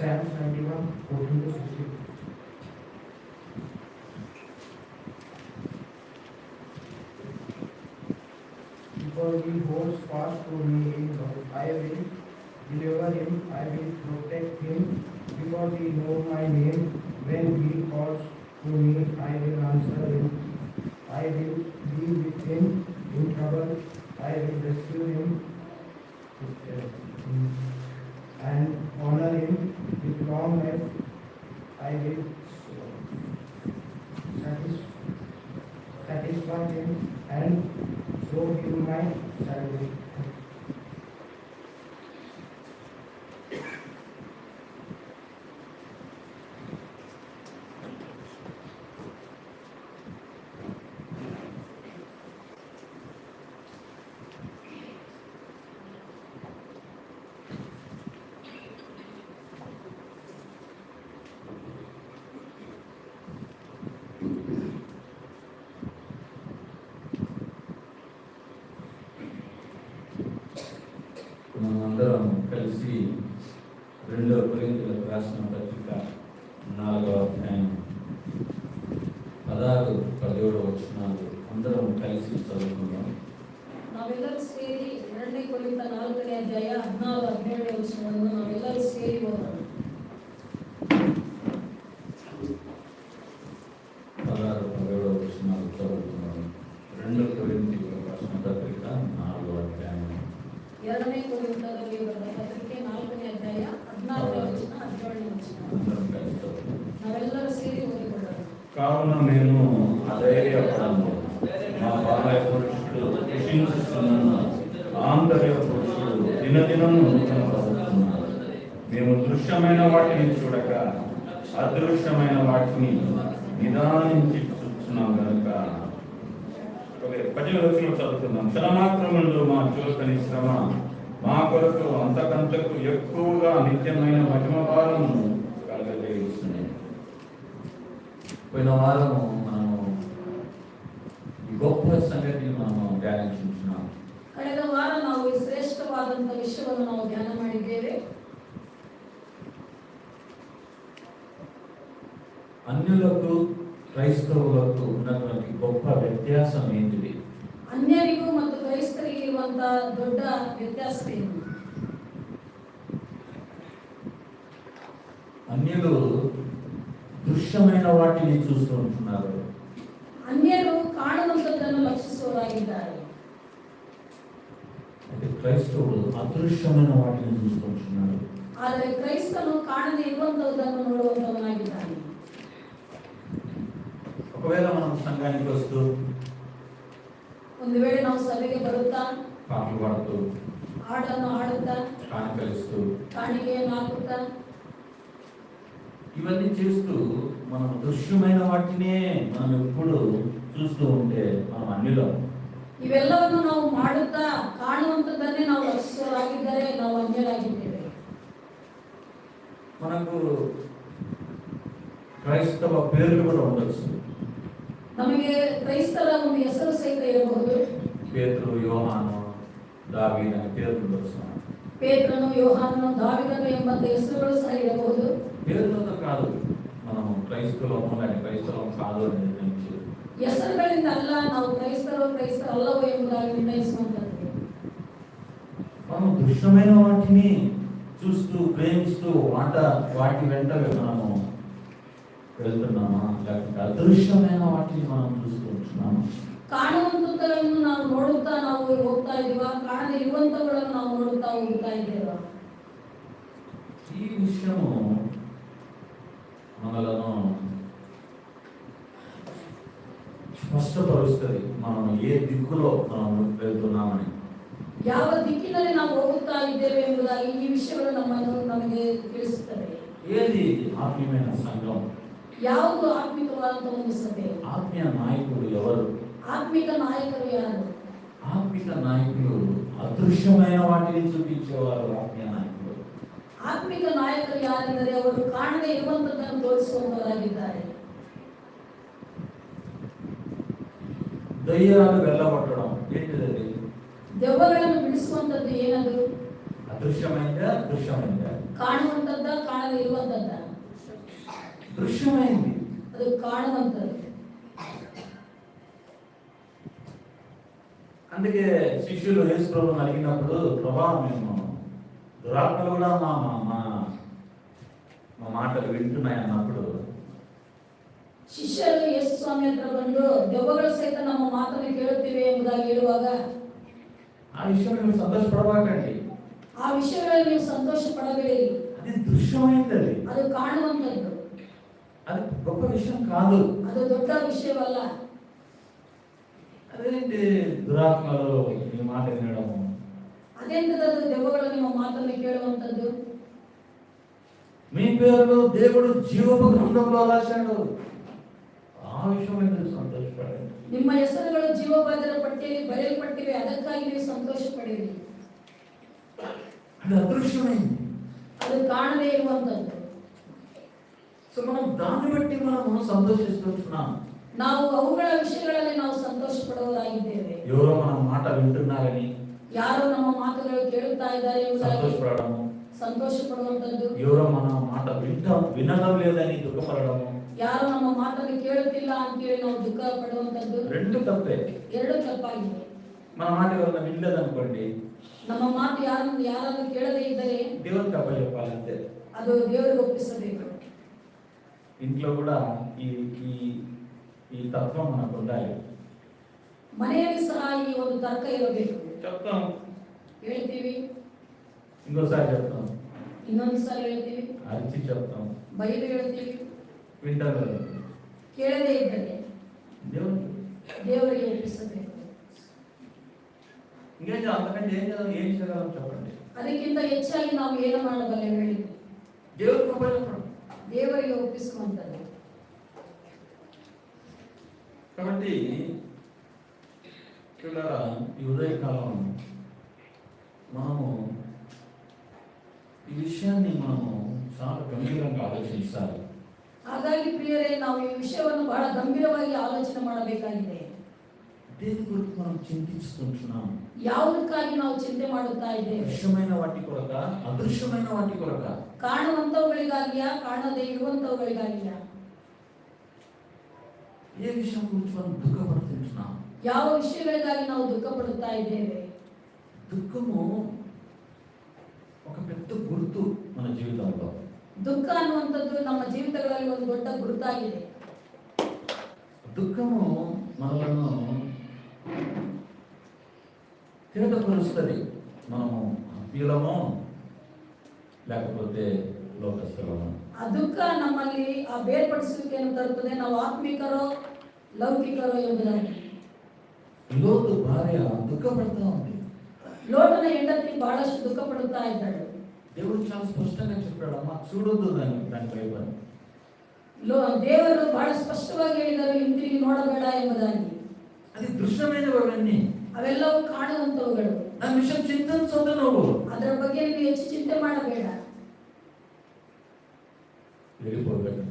Psalms 91, 14-16. Because he holds fast to me in love, I will deliver him, I will protect him, because he knows my name. When he calls to me, I will answer him. I will be with him in trouble, I will rescue him and honor him with long life. I will satisfy him and show him my salvation. మనమందరం కలిసి 2 కొరింథీయులకు రాసిన పత్రిక 4వ అధ్యాయం 16-17 వచనాలు అందరం కలిసి చదువుకుందాం. ನಾವೆಲ್ಲರೂ ಸೇರಿ 2 ಕೊರಿಂಥ 4ನೇ ಅಧ್ಯಾಯ 16-17 ವಚನವನ್ನು ನಾವೆಲ್ಲರೂ ಸೇರಿ ಓದೋಣ. 16-17 వచనాలు చదువుకుందాం. 2 కొరింథీయులకు రాసిన పత్రిక 4వ అధ్యాయం 2ನೇ ಕೊರಿಂಥದಲ್ಲಿ ಬರೆದ ಪತ್ರಿಕೆ 4ನೇ ಅಧ್ಯಾಯ 16ನೇ ವಚನ 17ನೇ ವಚನ అందరం కలిసి చదువుకుందాం. ನಾವೆಲ್ಲರೂ ಸೇರಿ ಓದಿಕೊಳ್ಳೋಣ. కావున మేము అధైర్యపడము, మా బాహ్య పురుషుడు కృషించుతున్న ఆంతర్య పురుషుడు దినదినం నూతనపడుతున్నారు. మేము దృశ్యమైన వాటిని చూడక అదృశ్యమైన వాటిని నిదానించి చూస్తున్నాం కనుక 18 వచనం చదువుతున్నాం. క్షణమాత్రముందు మా చులకని శ్రమ మా కొరకు అంతకంతకు ఎక్కువగా నిత్యమైన మహిమ భారము కలగజేస్తుంది. పోయిన వారము మనము ఈ గొప్ప సంగతిని మనము ధ్యానించుకున్నాం. ಕಳೆದ ವಾರ ನಾವು ಈ ಶ್ರೇಷ್ಠವಾದಂತ ವಿಷಯವನ್ನು ನಾವು ಧ್ಯಾನ ಮಾಡಿದ್ದೇವೆ. అన్యులకు క్రైస్తవులకు ఉన్నటువంటి గొప్ప వ్యత్యాసం ఏంటిది? ಅನ್ಯರಿಗೂ ಮತ್ತು ಕ್ರೈಸ್ತರಿಗೆ ಇರುವಂತಹ ದೊಡ್ಡ ವ್ಯತ್ಯಾಸವೇನು? అన్యులు దృశ్యమైన వాటిని చూస్తూ ఉంటున్నారు. ಅನ್ಯರು ಕಾಣುವಂಥದ್ದನ್ನು ಲಕ್ಷಿಸುವವರಾಗಿದ್ದಾರೆ. అయితే క్రైస్తవులు అదృశ్యమైన వాటిని చూస్తూ ఉంటున్నారు. ಆದರೆ ಕ್ರೈಸ್ತನು ಕಾಣದೇ ಇರುವಂತಹದನ್ನು ನೋಡುವಂತವನಾಗಿದ್ದಾನೆ. ఒకవేళ మనం సంఘానికి వస్తూ ಒಂದು ವೇಳೆ ನಾವು ಸಭೆಗೆ ಬರುತ್ತಾ పాటలు పాడుతూ ಹಾಡನ್ನು ಹಾಡುತ್ತಾ కానుకలిస్తూ ಕಾಣಿಕೆಯನ್ನು ಹಾಕುತ್ತಾ ఇవన్నీ చేస్తూ మనం దృశ్యమైన వాటినే మనం ఎప్పుడు చూస్తూ ఉంటే మనం అన్యులం. ಇವೆಲ್ಲವನ್ನು ನಾವು ಮಾಡುತ್ತಾ ಕಾಣುವಂತದ್ದನ್ನೇ ನಾವು ಲಕ್ಷಿಸುವವರಾಗಿದ್ದರೆ ನಾವು ಅನ್ಯರಾಗಿದ್ದೇವೆ. మనకు క్రైస్తవ పేర్లు కూడా ఉండొచ్చు. ನಮಗೆ ಕ್ರೈಸ್ತರ ಒಂದು ಹೆಸರು ಸಹಿತ ಇರಬಹುದು. పేతురు, యోహాను, దావీదు అనే పేర్లు ఉండొచ్చు. ಪೇತ್ರನು, ಯೋಹಾನನು, ದಾವೀದನು ಎಂಬಂತ ಹೆಸರುಗಳು ಸಹ ಇರಬಹುದು. పేర్లతో కాదు మనం క్రైస్తవం కానీ క్రైస్తవం కాదు అని నిర్ణయించేది. ಹೆಸರುಗಳಿಂದ ಅಲ್ಲ ನಾವು ಕ್ರೈಸ್ತರಲ್ಲವೋ ಎಂಬುದಾಗಿ ನಿರ್ಣಯಿಸುವಂತದ್ದು. మనం దృశ్యమైన వాటిని చూస్తూ ప్రేమిస్తూ వాటి వెంట మనము వెళ్తున్నామా, లేకపోతే అదృశ్యమైన వాటిని మనం చూస్తూ ఉంటున్నామా? ಕಾಣುವಂತದ್ದನ್ನು ನಾವು ನೋಡುತ್ತಾ ನಾವು ಹೋಗ್ತಾ ಇದೀವಾ, ಕಾಣದೇ ಇರುವಂತವುಗಳನ್ನು ನಾವು ನೋಡುತ್ತಾ ಹೋಗ್ತಾ ಇದ್ದೇವಾ? ఈ విషయము మనలను స్పష్టపరుస్తుంది మనం ఏ దిక్కులో మనం వెళ్తున్నామని. ಯಾವ ದಿಕ್ಕಿನಲ್ಲಿ ನಾವು ಹೋಗುತ್ತಾ ಇದ್ದೇವೆ ಎಂಬುದಾಗಿ ಈ ವಿಷಯಗಳು ನಮಗೆ ತಿಳಿಸುತ್ತವೆ. ఏది ఆత్మీయమైన సంఘం? ಯಾವುದು ಆತ್ಮಿಕವಾದಂತಹ ಒಂದು ಸಭೆ? ఆత్మీయ నాయకుడు ఎవరు? ಆತ್ಮಿಕ ನಾಯಕರು ಯಾರು? ఆత్మిక నాయకులు అదృశ్యమైన వాటిని చూపించేవారు. ఆత్మీయ నాయకులు ಆತ್ಮಿಕ ನಾಯಕರು ಯಾರೆಂದರೆ ಅವರು ಕಾಣದೇ ಇರುವಂತದ್ದನ್ನು ತೋರಿಸುವಂತವರಾಗಿದ್ದಾರೆ. దయ్యాలు వెళ్ళగొట్టడం ఏంటిది? ದೆವ್ವಗಳನ್ನು ಬಿಡಿಸುವಂತದ್ದು ಏನದು? అదృశ్యమైనదా దృశ్యమైనదా? ಕಾಣುವಂತದ್ದು ಕಾಣುವಂಥದ್ದ, ಕಾಣದೇ ಇರುವಂಥದ್ದ? దృశ్యమైంది. ಅದು ಕಾಣುವಂಥದ್ದು. అందుకే శిష్యులు యేసు ప్రభువుని అడిగినప్పుడు, ప్రభా మేము దురాత్మలు కూడా మా మా మా మాటలు వింటున్నాయి అన్నప్పుడు, ಶಿಷ್ಯರು ಯೇಸು ಸ್ವಾಮಿ ಹತ್ರ ಬಂದು ದೆವ್ವಗಳು ಸಹಿತ ನಮ್ಮ ಮಾತನ್ನು ಕೇಳುತ್ತಿವೆ ಎಂಬುದಾಗಿ ಹೇಳುವಾಗ, ఆ విషయంలో మీరు సంతోషపడబాకండి, ಆ ವಿಷಯಗಳಲ್ಲಿ ನೀವು ಸಂತೋಷ ಪಡಬೇಡಿರಿ. అది దృశ్యమైంది, ಅದು ಕಾಣುವಂಥದ್ದು, అది గొప్ప విషయం కాదు. ಅದು ದೊಡ್ಡ ವಿಷಯವಲ್ಲ. అదేంటి దురాత్మలు మీ మాట వినడము, ಅದೆಂತದ್ದು ದೆವ್ವಗಳು ನಿಮ್ಮ ಮಾತನ್ನು ಕೇಳುವಂಥದ್ದು? మీ పేరులో దేవుడు జీవపు గ్రంథంలో రాశాడు, ఆ విషయంలో మీరు సంతోషపడండి. ನಿಮ್ಮ ಹೆಸರುಗಳು ಜೀವಬಾಧ್ಯರ ಪಟ್ಟಿಯಲ್ಲಿ ಬರೆಯಲ್ಪಟ್ಟಿವೆ, ಅದಕ್ಕಾಗಿ ನೀವು ಸಂತೋಷ ಪಡಿರಿ. అది అదృశ్యమైంది, ಅದು ಕಾಣದೇ ಇರುವಂಥದ್ದು. సో మనం దాన్ని బట్టి మనము సంతోషిస్తున్నాం. ನಾವು ಅವುಗಳ ವಿಷಯಗಳಲ್ಲಿ ನಾವು ಸಂತೋಷ ಪಡುವವರಾಗಿದ್ದೇವೆ. ఎవరో మన మాట వింటున్నారని ಯಾರೋ ನಮ್ಮ ಮಾತುಗಳು ಕೇಳುತ್ತಾ ಇದ್ದಾರೆ ಎಂಬುದಾಗಿ సంతోషపడము, ಸಂತೋಷ ಪಡುವಂಥದ್ದು. ఎవరో మన మాట వినడం లేదని దుఃఖపడము, ಯಾರೋ ನಮ್ಮ ಮಾತನ್ನು ಕೇಳುತ್ತಿಲ್ಲ ಅಂತೇಳಿ ನಾವು ದುಃಖ ಪಡುವಂಥದ್ದು. రెండు తప్పే. ಎರಡು ತಪ್ಪಾಗಿದೆ. మన మాట ఎవరైనా వినలేదనుకోండి, ನಮ್ಮ ಮಾತು ಯಾರನ್ನು ಕೇಳದೇ ಇದ್ದರೆ దేవునికి అప్పచెప్పాలంతే. ಅದು ದೇವರಿಗೆ ಒಪ್ಪಿಸಬೇಕು. ఇంట్లో కూడా ఈ ఈ ఈ తత్వం మనకు ఉండాలి. ಮನೆಯಲ್ಲಿ ಸಹ ಈ ಒಂದು ತರ್ಕ ಇರಬೇಕು. చెప్తాం, ಹೇಳ್ತೀವಿ, ఇంకోసారి చెప్తాం, ಇನ್ನೊಂದು ಸಾರಿ ಹೇಳ್ತೀವಿ, అరిచి చెప్తాం, ಬೈದು ಹೇಳ್ತೀವಿ. వింటారు. ಕೇಳದೇ ಇದ್ದರೆ దేవునికి ದೇವರಿಗೆ ಒಪ್ಪಿಸಬೇಕು. ఇంకేం అంతకంటే ఏం చేయగలం చెప్పండి? ಅದಕ್ಕಿಂತ ಹೆಚ್ಚಾಗಿ ನಾವು ಏನು ಮಾಡಬಲ್ಲೆ ಹೇಳಿ? దేవుడికి అప్పచెప్పడం. ದೇವರಿಗೆ ಒಪ್ಪಿಸುವಂಥದ್ದು. కాబట్టి చూడారా, ఈ ఉదయకాలం మనము ఈ విషయాన్ని మనము చాలా గంభీరంగా ఆలోచించాలి. ಹಾಗಾಗಿ ಪ್ರಿಯರೇ, ನಾವು ಈ ವಿಷಯವನ್ನು ಬಹಳ ಗಂಭೀರವಾಗಿ ಆಲೋಚನೆ ಮಾಡಬೇಕಾಗಿದೆ. దేని గురించి మనం చింతిస్తుంటున్నాం? ಯಾವುದಕ್ಕಾಗಿ ನಾವು ಚಿಂತೆ ಮಾಡುತ್ತಾ ಇದ್ದೇವೆ? దృశ్యమైన వాటి కొరక, అదృశ్యమైన వాటి కొరక? ಕಾಣುವಂತವುಗಳಿಗಾಗಿಯಾ, ಕಾಣದೇ ಇರುವಂತವುಗಳಿಗಾಗಿಯಾ? ఏ విషయం గురించి మనం దుఃఖపడుతుంటున్నాం? ಯಾವ ವಿಷಯಗಳಿಗಾಗಿ ನಾವು ದುಃಖ ಪಡುತ್ತಾ ಇದ್ದೇವೆ? దుఃఖము ఒక పెద్ద గుర్తు మన జీవితంలో. ದುಃಖ ಅನ್ನುವಂಥದ್ದು ನಮ್ಮ ಜೀವಿತಗಳಲ್ಲಿ ಒಂದು ದೊಡ್ಡ ಗುರುತಾಗಿದೆ. దుఃఖము మనలను తిరగపరుస్తుంది. మనము ఆత్మీయులమో లేకపోతే లోకస్థులమో. ಆ ದುಃಖ ನಮ್ಮಲ್ಲಿ ಆ ಬೇರ್ಪಡಿಸುವಿಕೆಯನ್ನು ತರುತ್ತದೆ, ನಾವು ಆತ್ಮಿಕರೋ ಲೌಕಿಕರೋ ಎಂಬುದಾಗಿ. లోతు భార్య దుఃఖపడతా ఉంది. ಲೋಟನ ಹೆಂಡತಿ ಬಹಳಷ್ಟು ದುಃಖ ಪಡುತ್ತಾ ಇದ್ದಾಳೆ. దేవుడు చాలా స్పష్టంగా చెప్పాడు, అమ్మ చూడొద్దు దాని వైపు. ದೇವರು ಬಹಳ ಸ್ಪಷ್ಟವಾಗಿ ಹೇಳಿದರು, ಹಿಂತಿರುಗಿ ನೋಡಬೇಡ ಎಂಬುದಾಗಿ. అది దృశ్యమైనవన్నీ, ಅವೆಲ್ಲವೂ ಕಾಣುವಂತವುಗಳು. దాని విషయం చింతించొద్దు నువ్వు. ಅದರ ಬಗ್ಗೆ ನೀವು ಹೆಚ್ಚು ಚಿಂತೆ ಮಾಡಬೇಡ. వెళ్ళిపోగలడు.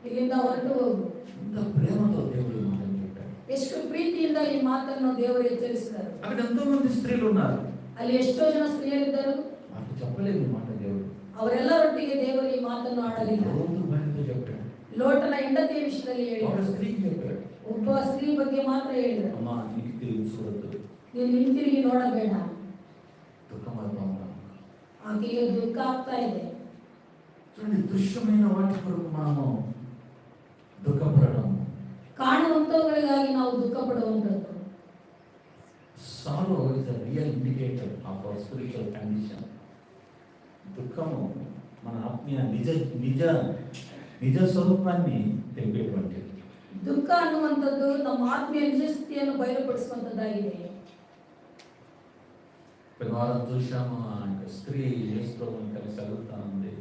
ಇಲ್ಲಿಂದ ಹೊರಟು ಹೋಗು. ఇంత ప్రేమతో దేవుడు ఈ మాటలు చెప్పాడు. ಎಷ್ಟು ಪ್ರೀತಿಯಿಂದ ಈ ಮಾತನ್ನು ದೇವರು ಎಚ್ಚರಿಸಿದರು. అక్కడ ఎంతో మంది స్త్రీలు ఉన్నారు, ಅಲ್ಲಿ ಎಷ್ಟೋ ಜನ ಸ್ತ್ರೀಯರಿದ್ದರು. నాకు చెప్పలేదు ఈ మాట దేవుడు. ಅವರೆಲ್ಲರೊಟ್ಟಿಗೆ ದೇವರು ಈ ಮಾತನ್ನು ಆಡಲಿಲ್ಲ. లోతు భార్యతో చెప్పాడు, ಲೋಟನ ಹೆಂಡತಿಯ ವಿಷಯದಲ್ಲಿ ఒక ಹೇಳಿದರು. స్త్రీకి చెప్పాడు, ಒಬ್ಬ ಸ್ತ್ರೀ ಬಗ್ಗೆ ಮಾತ್ರ ಹೇಳಿದರು, అమ్మ నీకు తిరిగి చూడొద్దు, ನೀನು ಹಿಂತಿರುಗಿ ನೋಡಬೇಡ. దుఃఖపడతా ఉన్నాను. ಆಕೆಗೆ ದುಃಖ ಆಗ್ತಾ ಇದೆ. చూడండి, దృశ్యమైన వాటి కొరకు మనము దుఃఖపడడం. ಕಾಣುವಂತವುಗಳಿಗಾಗಿ ನಾವು ದುಃಖ ಪಡುವಂಥದ್ದು. Sorrow is a real indicator of our spiritual condition. దుఃఖము మన ఆత్మీయ నిజ స్వరూపాన్ని తెలిపేటువంటిది. ದುಃಖ ಅನ್ನುವಂಥದ್ದು ನಮ್ಮ ಆತ್ಮೀಯ ನಿಜ ಸ್ಥಿತಿಯನ್ನು ಬಯಲುಪಡಿಸುವಂಥದ್ದಾಗಿದೆ. వారం చూశాము, ఆ యొక్క స్త్రీ యేసు ప్రభువుని కలిసి అడుగుతా ఉంది,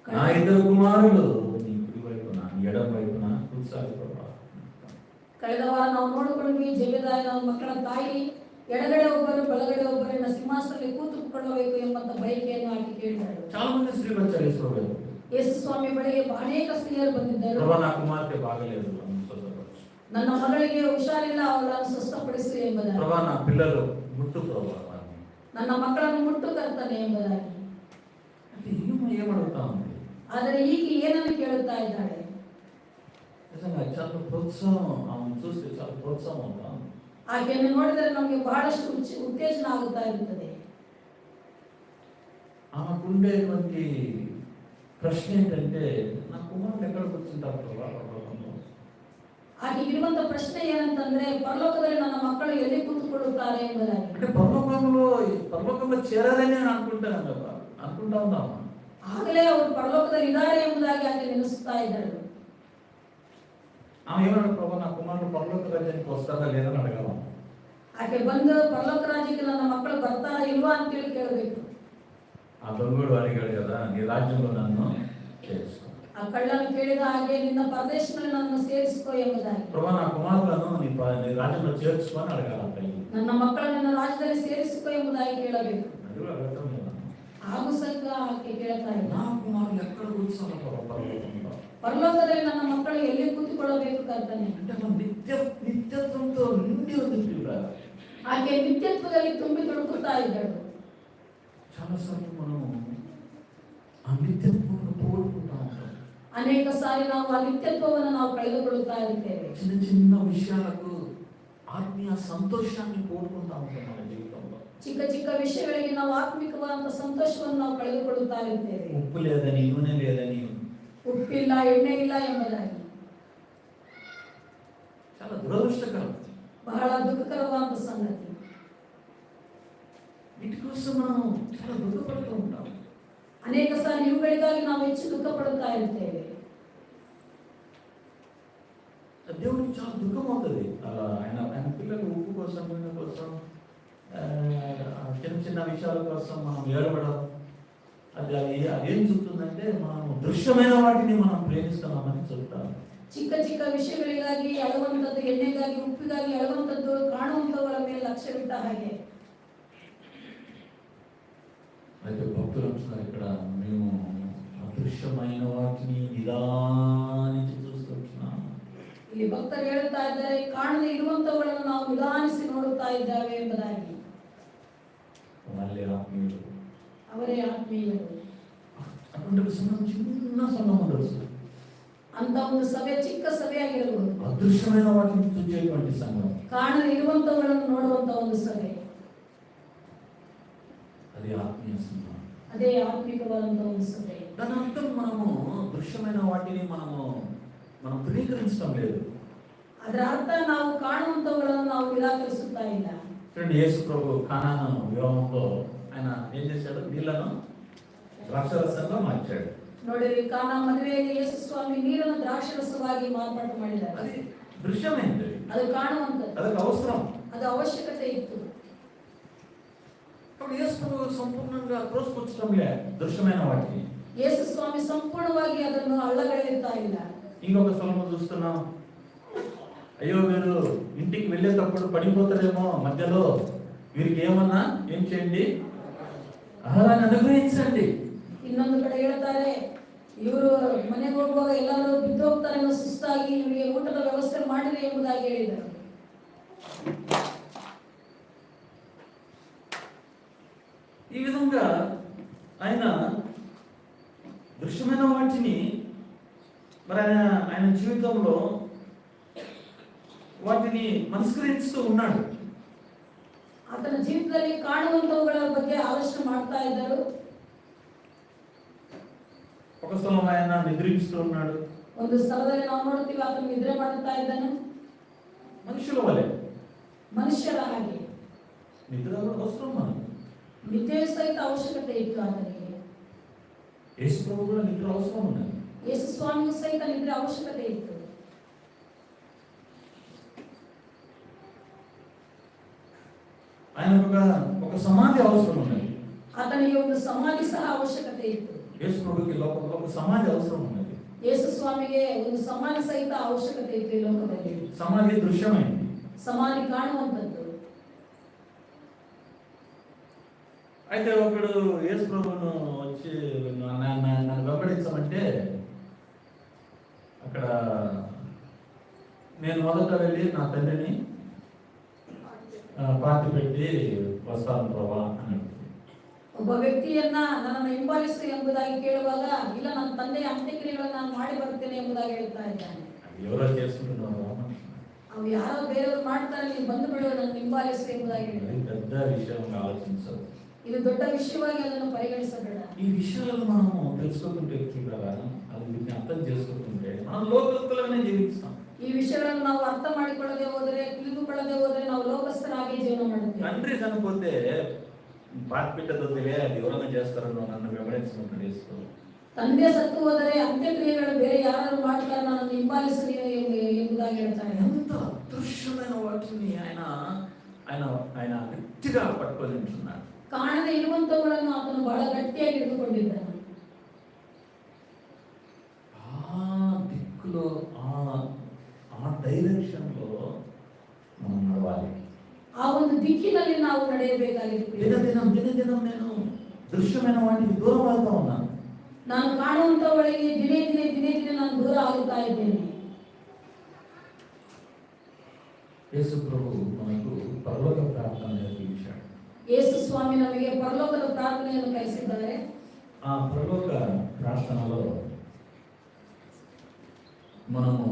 నా ఇద్దరు కుమారులు నీ కుడి వైపున నీ ఎడమ వైపున కూర్చోాలి ప్రభా. ಕಳೆದ ವಾರ ನಾವು ನೋಡಿಕೊಂಡ್ವಿ, ಜೆಬೆದಾಯನ ಮಕ್ಕಳ ತಾಯಿ ಎಡಗಡೆ ಒಬ್ಬರು ಬಲಗಡೆ ಒಬ್ಬರನ್ನ ಸಿಂಹಾಸನದಲ್ಲಿ ಕೂತುಕೊಳ್ಳಬೇಕು ಎಂಬಂತ ಬಯಕೆಯನ್ನು ಆಕೆ ಕೇಳಿದಳು. చాలా మంది స్త్రీలు వచ్చారు యేసు ప్రభు దగ్గరికి. ಯೇಸು ಸ್ವಾಮಿ ಬಳಿಗೆ ಅನೇಕ ಸ್ತ್ರೀಯರು ಬಂದಿದ್ದರು. ప్రభా, నా కుమార్తె బాగలేదు, నన్ను స్వస్థపరచు. ನನ್ನ ಮಗಳಿಗೆ ಹುಷಾರಿಲ್ಲ, ಅವಳನ್ನು ಸ್ವಸ್ಥಪಡಿಸು ಎಂಬುದಾಗಿ. ప్రభా, నా పిల్లలు ముట్టు ప్రభా వారిని. ನನ್ನ ಮಕ್ಕಳನ್ನು ಮುಟ್ಟು ಕರ್ತನೆ ಎಂಬುದಾಗಿ. అంటే ఏమైంది? ఏమడుగుతా ఉంది? ಆದರೆ ಈಕೆ ಏನನ್ನು ಕೇಳುತ್ತಾ ಇದ್ದಾಳೆ? నిజంగా చాలా ప్రోత్సాహం, ఆమెను చూస్తే చాలా ప్రోత్సాహం అవుతా. ಆಕೆಯನ್ನು ನೋಡಿದರೆ ನಮಗೆ ಬಹಳಷ್ಟು ಉತ್ತೇಜನ ಆಗುತ್ತಾ ಇರುತ್ತದೆ. ఆమెకుండేటువంటి ప్రశ్న ఏంటంటే, నా కుమారుడు ఎక్కడ కూర్చుంటారు పరలోకంలో? ಆಕೆಗೆ ಇರುವಂತ ಪ್ರಶ್ನೆ ಏನಂತಂದ್ರೆ, ಪರಲೋಕದಲ್ಲಿ ನನ್ನ ಮಕ್ಕಳು ಎಲ್ಲಿ ಕೂತ್ಕೊಳ್ಳುತ್ತಾರೆ ಎಂಬುದಾಗಿ. అంటే పరలోకంలో చేరాలని నేను అనుకుంటాను కదా, అనుకుంటా ఉన్నాము. ಆಗಲೇ ಅವರು ಪರಲೋಕದಲ್ಲಿ ಇದ್ದಾರೆ ಎಂಬುದಾಗಿ ಆಕೆ ನೆನೆಸುತ್ತಾ ಇದ್ದಳು. ఆమె ఏమన్నాడు, ప్రభు నా కుమారుడు పరలోక రాజ్యానికి వస్తారా లేదని అడగాల. ಆಕೆ ಬಂದು ಪರಲೋಕ ರಾಜ್ಯಕ್ಕೆ ನನ್ನ ಮಕ್ಕಳು ಬರ್ತಾರಾ ಇಲ್ವಾ ಅಂತೇಳಿ ಕೇಳಬೇಕು. ఆ దొంగడు అడిగాడు కదా, నీ రాజ్యంలో నన్ను చేర్చుకో. ಆ ಕಳ್ಳನು ಕೇಳಿದ ಹಾಗೆ, ನಿನ್ನ ಪರದೇಶದಲ್ಲಿ ನನ್ನನ್ನು ಸೇರಿಸಿಕೋ ಎಂಬುದಾಗಿ. ప్రభు నా కుమారులను నీ రాజ్యంలో చేర్చుకొని అడగాల. ನನ್ನ ಮಕ್ಕಳನ್ನು ನನ್ನ ರಾಜ್ಯದಲ್ಲಿ ಸೇರಿಸಿಕೋ ಎಂಬುದಾಗಿ ಕೇಳಬೇಕು. అది కూడా అడగటం లేదా? ಹಾಗೂ ಸಂಘ ಆಕೆ ಕೇಳ್ತಾ ಇಲ್ಲ, నా కుమారులు ఎక్కడ కూర్చోవాలి పరలోకంలో? ಪರಲೋಕದಲ್ಲಿ ನನ್ನ ಮಕ್ಕಳು ಎಲ್ಲಿ ಕೂತುಕೊಳ್ಳಬೇಕು ಕರ್ತನೆ? అంటే మన నిత్యత్వంతో నిండి ఉంది పిల్లలు. ಆಕೆ ನಿತ್ಯತ್ವದಲ್ಲಿ ತುಂಬಿ ತುಳುಕುತ್ತಾ ಇದ್ದಳು. చాలాసార్లు మనం ఆ నిత్యత్వాన్ని పోగొట్టుకుంటా ఉంటాం. ಅನೇಕ ಸಾರಿ ನಾವು ಆ ನಿತ್ಯತ್ವವನ್ನು ನಾವು ಕಳೆದುಕೊಳ್ಳುತ್ತಾ ಇರ್ತೇವೆ. చిన్న చిన్న విషయాలకు ఆత్మీయ సంతోషాన్ని పోగొట్టుకుంటా ఉంటాం మన జీవితంలో. ಚಿಕ್ಕ ಚಿಕ್ಕ ವಿಷಯಗಳಿಗೆ ನಾವು ಆತ್ಮಿಕವಾದ ಸಂತೋಷವನ್ನು ನಾವು ಕಳೆದುಕೊಳ್ಳುತ್ತಾ ಇರ್ತೇವೆ. ఉప్పు లేదని, నూనె లేదని, ಉಪ್ಪಿಲ್ಲ ಎಣ್ಣೆ ಇಲ್ಲ ಎಂಬುದಾಗಿ. చాలా దురదృష్టకరం. ಬಹಳ ದುಃಖಕರವಾದ ಸಂಗತಿ. వీటి కోసం మనం చాలా దుఃఖపడుతూ ఉంటాం. ಅನೇಕ ಸಾರಿ ಇವುಗಳಿಗಾಗಿ ನಾವು ಹೆಚ್ಚು ದುಃಖ ಪಡುತ್ತಾ ಇರ್ತೇವೆ. దేవుడికి చాలా దుఃఖం అవుతుంది. ఆయన పిల్లలు ఉప్పు కోసం, నూనె కోసం, చిన్న చిన్న విషయాల కోసం మనం ఏడవడం, అదేం చెప్తుందంటే, మనం దృశ్యమైన వాటిని మనం ప్రేమిస్తున్నామని చెప్తాము. ಚಿಕ್ಕ ಚಿಕ್ಕ ವಿಷಯಗಳಿಗಾಗಿ ಅಳುವಂಥದ್ದು, ಎಣ್ಣೆಗಾಗಿ ಉಪ್ಪಿಗಾಗಿ ಅಳುವಂಥದ್ದು, ಕಾಣುವಂಥವುಗಳ ಮೇಲೆ ಲಕ್ಷ್ಯವಿಟ್ಟ ಹಾಗೆ. అయితే భక్తులు అంటున్నారు ఇక్కడ, మేము అదృశ్యమైన వాటిని నిదానించి చూస్తున్నాం. ಇಲ್ಲಿ ಭಕ್ತರು ಹೇಳುತ್ತಾ ಇದ್ದಾರೆ, ಕಾಣದೇ ಇರುವಂತವುಗಳನ್ನು ನಾವು ನಿಧಾನಿಸಿ ನೋಡುತ್ತಾ ಇದ್ದೇವೆ ಎಂಬುದಾಗಿ. వాళ్ళే ఆత్మీయులు, ಅವರೇ ಆತ್ಮೀಯರು. అటువంటి సంఘం చిన్న సంఘం ఉండొచ్చు, ಅಂತ ಒಂದು ಸಭೆ ಚಿಕ್ಕ ಸಭೆಯಾಗಿರಬಹುದು. అదృశ్యమైన వాటిని చూసేటువంటి సంఘం, ಕಾಣದೇ ಇರುವಂತವುಗಳನ್ನು ನೋಡುವಂತ ಒಂದು ಸಭೆ, అది ఆత్మీయ సంఘం. ಅದೇ ಆತ್ಮಿಕವಾದಂತ ಒಂದು ಸಭೆ. దాని అర్థం మనము దృశ్యమైన వాటిని మనం ధృవీకరించడం లేదు. ಅದರ ಅರ್ಥ ನಾವು ಕಾಣುವಂತವುಗಳನ್ನು ನಾವು ನಿರಾಕರಿಸುತ್ತಾ ಇಲ್ಲ. చూడండి, యేసు ప్రభు కానాను వివాహంలో ఆయన ఏం చేశాడు? నీళ్లను ద్రాక్షరసంగా మార్చాడు. ನೋಡಿರಿ, ಕಾನಾ ಮದುವೆಯಲ್ಲಿ ಯೇಸು ಸ್ವಾಮಿ ನೀರನ್ನು ದ್ರಾಕ್ಷರಸವಾಗಿ ಮಾರ್ಪಾಟು ಮಾಡಿದ್ದಾರೆ. అది దృశ్యమైంది, ಅದು ಕಾಣುವಂತದ್ದು, అదొక అవసరం, ಅದು ಅವಶ್ಯಕತೆ ಇತ್ತು. కాబట్టి యేసు ప్రభు సంపూర్ణంగా త్రోసిపుచ్చడంలే దృశ్యమైన వాటిని. ಯೇಸು ಸ್ವಾಮಿ ಸಂಪೂರ್ಣವಾಗಿ ಅದನ್ನು ಅಳ್ಳಗಳೆಯುತ್ತಾ ಇಲ್ಲ. ఇంకొక స్థలంలో చూస్తున్నాం, అయ్యో వీరు ఇంటికి వెళ్ళేటప్పుడు పడిపోతారేమో మధ్యలో, వీరికి ఏమన్నా ఏం చేయండి, ఆహారాన్ని అనుగ్రహించండి. ಇನ್ನೊಂದು ಕಡೆ ಹೇಳ್ತಾರೆ, ಇವರು ಮನೆಗೆ ಹೋಗುವಾಗ ಎಲ್ಲರೂ ಬಿದ್ದು ಹೋಗ್ತಾರೆ ಅನ್ನೋ ಸುಸ್ತಾಗಿ ಇವರಿಗೆ ಊಟದ ವ್ಯವಸ್ಥೆ ಮಾಡಿರಿ ಎಂಬುದಾಗಿ ಹೇಳಿದರು. ఈ విధంగా ఆయన దృశ్యమైన వాటిని మరి ఆయన జీవితంలో వాటిని మనస్కరిస్తూ ఉన్నాడు. ಆತನ ಜೀವಿತದಲ್ಲಿ ಕಾಣುವಂತವುಗಳ ಬಗ್ಗೆ ಆಲೋಚನೆ ಮಾಡ್ತಾ ಇದ್ದರು. ఒక స్థలం ఆయన నిద్రిస్తూ ఉన్నాడు. ಒಂದು ಸ್ಥಳದಲ್ಲಿ ನಾವು ನೋಡ್ತೀವಿ, ಆತನು ನಿದ್ರೆ ಮಾಡುತ್ತಾ ಇದ್ದನು. మనుషుల వలె, ಮನುಷ್ಯರ ಹಾಗೆ. నిద్ర కూడా అవసరం మనకు. ನಿದ್ದೆಯು ಸಹಿತ ಅವಶ್ಯಕತೆ ಇತ್ತು ಆತನಿಗೆ. యేసు ప్రభు కూడా నిద్ర అవసరం ఉన్నది. ಯೇಸು ಸ್ವಾಮಿಗೂ ಸಹಿತ ನಿದ್ರೆ ಅವಶ್ಯಕತೆ ಇತ್ತು. ఆయనకు ఒక సమాధి అవసరం ఉన్నది. ಆತನಿಗೆ ಒಂದು ಸಮಾಧಿ ಸಹ ಅವಶ್ಯಕತೆ ಇತ್ತು. యేసు ప్రభుకి లోకంలో ఒక సమాధి అవసరం ఉన్నది. ಯೇಸು ಸ್ವಾಮಿಗೆ ಒಂದು ಸಮಾಧಿ ಸಹಿತ ಅವಶ್ಯಕತೆ ಇತ್ತು ಈ ಲೋಕದಲ್ಲಿ. సమాధి దృశ్యమైంది, ಸಮಾಧಿ ಕಾಣುವಂಥದ್ದು. అయితే ఒకడు యేసు ప్రభువును వచ్చి నన్ను వెంబడించమంటే, అక్కడ నేను మొదట వెళ్ళి నా తండ్రిని పాతి పెట్టి వస్తాను ప్రభా అని. ಒಬ್ಬ ವ್ಯಕ್ತಿಯನ್ನ ನನ್ನನ್ನು ಹಿಂಬಾಲಿಸು ಎಂಬುದಾಗಿ ಕೇಳುವಾಗ, ಇಲ್ಲ ನನ್ನ ತಂದೆಯ ಅಂತ್ಯಕ್ರಿಯೆಗಳನ್ನು ನಾನು ಮಾಡಿ ಬರ್ತೇನೆ ಎಂಬುದಾಗಿ ಹೇಳ್ತಾ ಇದ್ದಾನೆ. ఎవరో చేసుకుంటున్నారు ಅವು ಯಾರೋ ಬೇರೆಯವರು ಮಾಡ್ತಾರೆ, ನೀವು ಬಂದು ಬಿಡು ನನ್ನ ಹಿಂಬಾಲಿಸು ಎಂಬುದಾಗಿ ಹೇಳ್ತಾರೆ. పెద్ద విషయంగా ఆలోచించాలి. ಇದು ದೊಡ್ಡ ವಿಷಯವಾಗಿ ಅದನ್ನು ಪರಿಗಣಿಸಬೇಡ. ఈ విషయాలను మనము తెలుసుకోకుంటే చూడాలా, అది వీటిని అర్థం చేసుకోకుంటే మనం లోకస్తులుగానే జీవిస్తాం. ಈ ವಿಷಯಗಳನ್ನು ನಾವು ಅರ್ಥ ಮಾಡಿಕೊಳ್ಳದೆ ಹೋದರೆ, ತಿಳಿದುಕೊಳ್ಳದೆ ಹೋದರೆ ನಾವು ಲೋಕಸ್ಥರಾಗಿ ಜೀವನ ಮಾಡುತ್ತೇವೆ. తండ్రి చనిపోతే పాటపిట్టతో తెలియదు ఎవరైనా చేస్తారో నన్ను వెంబడించినట్టు చేసుకో. ತಂದೆ ಸತ್ತು ಹೋದರೆ ಅಂತ್ಯಕ್ರಿಯೆಗಳು ಬೇರೆ ಯಾರು ಮಾಡ್ತಾರೆ, ನನ್ನನ್ನು ಹಿಂಬಾಲಿಸಲಿ ಎಂಬುದಾಗಿ ಹೇಳ್ತಾರೆ. ఎంత అదృశ్యమైన వాటిని ఆయన ఆయన ఆయన గట్టిగా పట్టుకొని ఉంటున్నాడు. ಕಾಣದೆ ಇರುವಂತವುಗಳನ್ನು ಆತನು ಬಹಳ ಗಟ್ಟಿಯಾಗಿ ಹಿಡಿದುಕೊಂಡಿದ್ದಾನೆ. ఆ దిక్కులో ఆ డైరెక్షన్లో మనం నడవాలి. ಆ ಒಂದು ದಿಕ್ಕಿನಲ್ಲಿ ನಾವು ನಡೆಯಬೇಕಾಗಿದೆ. దినదినం నేను దృశ్యమైన వాటికి దూరం అవుతా ఉన్నాను. ನಾನು ಕಾಣುವಂತವಳಿಗೆ ದಿನೇ ದಿನೇ ನಾನು ದೂರ ಆಗುತ್ತಾ ಇದ್ದೇನೆ. యేసు ప్రభు మనకు పరలోక ప్రార్థన నేర్పించాడు. ಯೇಸು ಸ್ವಾಮಿ ನಮಗೆ ಪರಲೋಕದ ಪ್ರಾರ್ಥನೆಯನ್ನು ಕಲಿಸಿದ್ದಾರೆ. ఆ పరలోక ప్రార్థనలో మనము